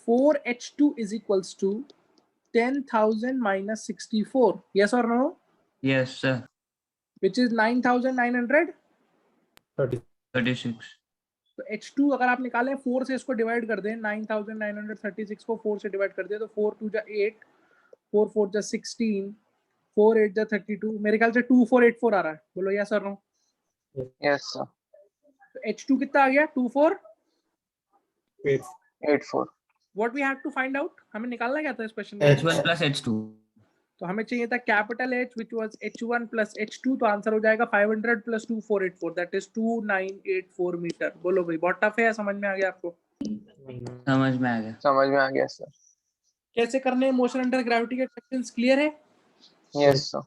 4h2 is equals to 10,000 minus 64. Yes or no? Yes, sir. Which is 9,900. 36. तो h2 अगर आप निकालें 4 से इसको डिवाइड कर दें, 9,936 को 4 से डिवाइड कर दें तो 4 2 जा 8, 4 4 जा 16, 4 8 जा 32, मेरे ख्याल से 2484 आ रहा है। बोलो यस और नो? Yes sir. तो h2 कितना आ गया? 24। 84। What we have to find out, हमें निकालना क्या था इस क्वेश्चन में? H1 plus H2. तो हमें चाहिए था capital H which was h1 plus h2, तो आंसर हो जाएगा 500 plus 2484, that is 2984 मीटर। बोलो भाई बहुत टफ है, समझ में आ गया आपको? समझ में आ गया. समझ में आ गया सर। कैसे करने हैं मोशन अंडर ग्रेविटी के क्वेश्चंस, क्लियर है? Yes sir.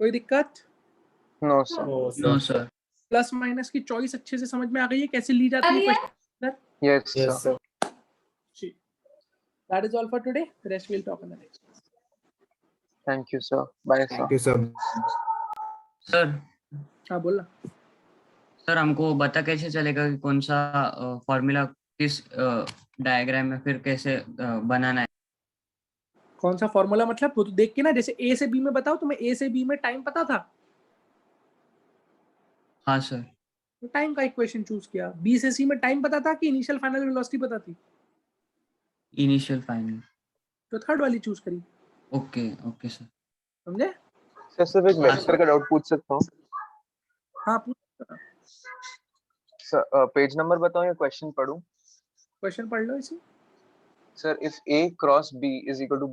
कोई दिक्कत? No sir. No, sir. Plus minus की चॉइस अच्छे से समझ में आ गई है, कैसे ली जाती है question? Yes sir. That is all for today. The rest we'll talk on the next. Thank you sir. Bye sir. Thank you, sir. Sir, हाँ बोलना। सर हमको पता कैसे चलेगा कि कौन सा फॉर्मूला किस डायग्राम में फिर कैसे बनाना है? कौन सा फॉर्मूला मतलब? वो तो देख के ना, जैसे ए से बी में बताओ, तुम्हें ए से बी में टाइम पता था हाँ सर. तो टाइम का इक्वेशन चूज किया। बी से सी में टाइम पता था कि इनिशियल फाइनल वेलोसिटी पता थी, इनिशियल फाइनल. तो थर्ड वाली चूज करी। Okay okay sir. समझे? सर सिर्फ एक वेक्टर का डाउट पूछ सकता हूँ? हाँ पूछ, सर पेज नंबर बताओ या क्वेश्चन पढ़ूं? क्वेश्चन पढ़ लो इसे। Sir, if A cross B is equal to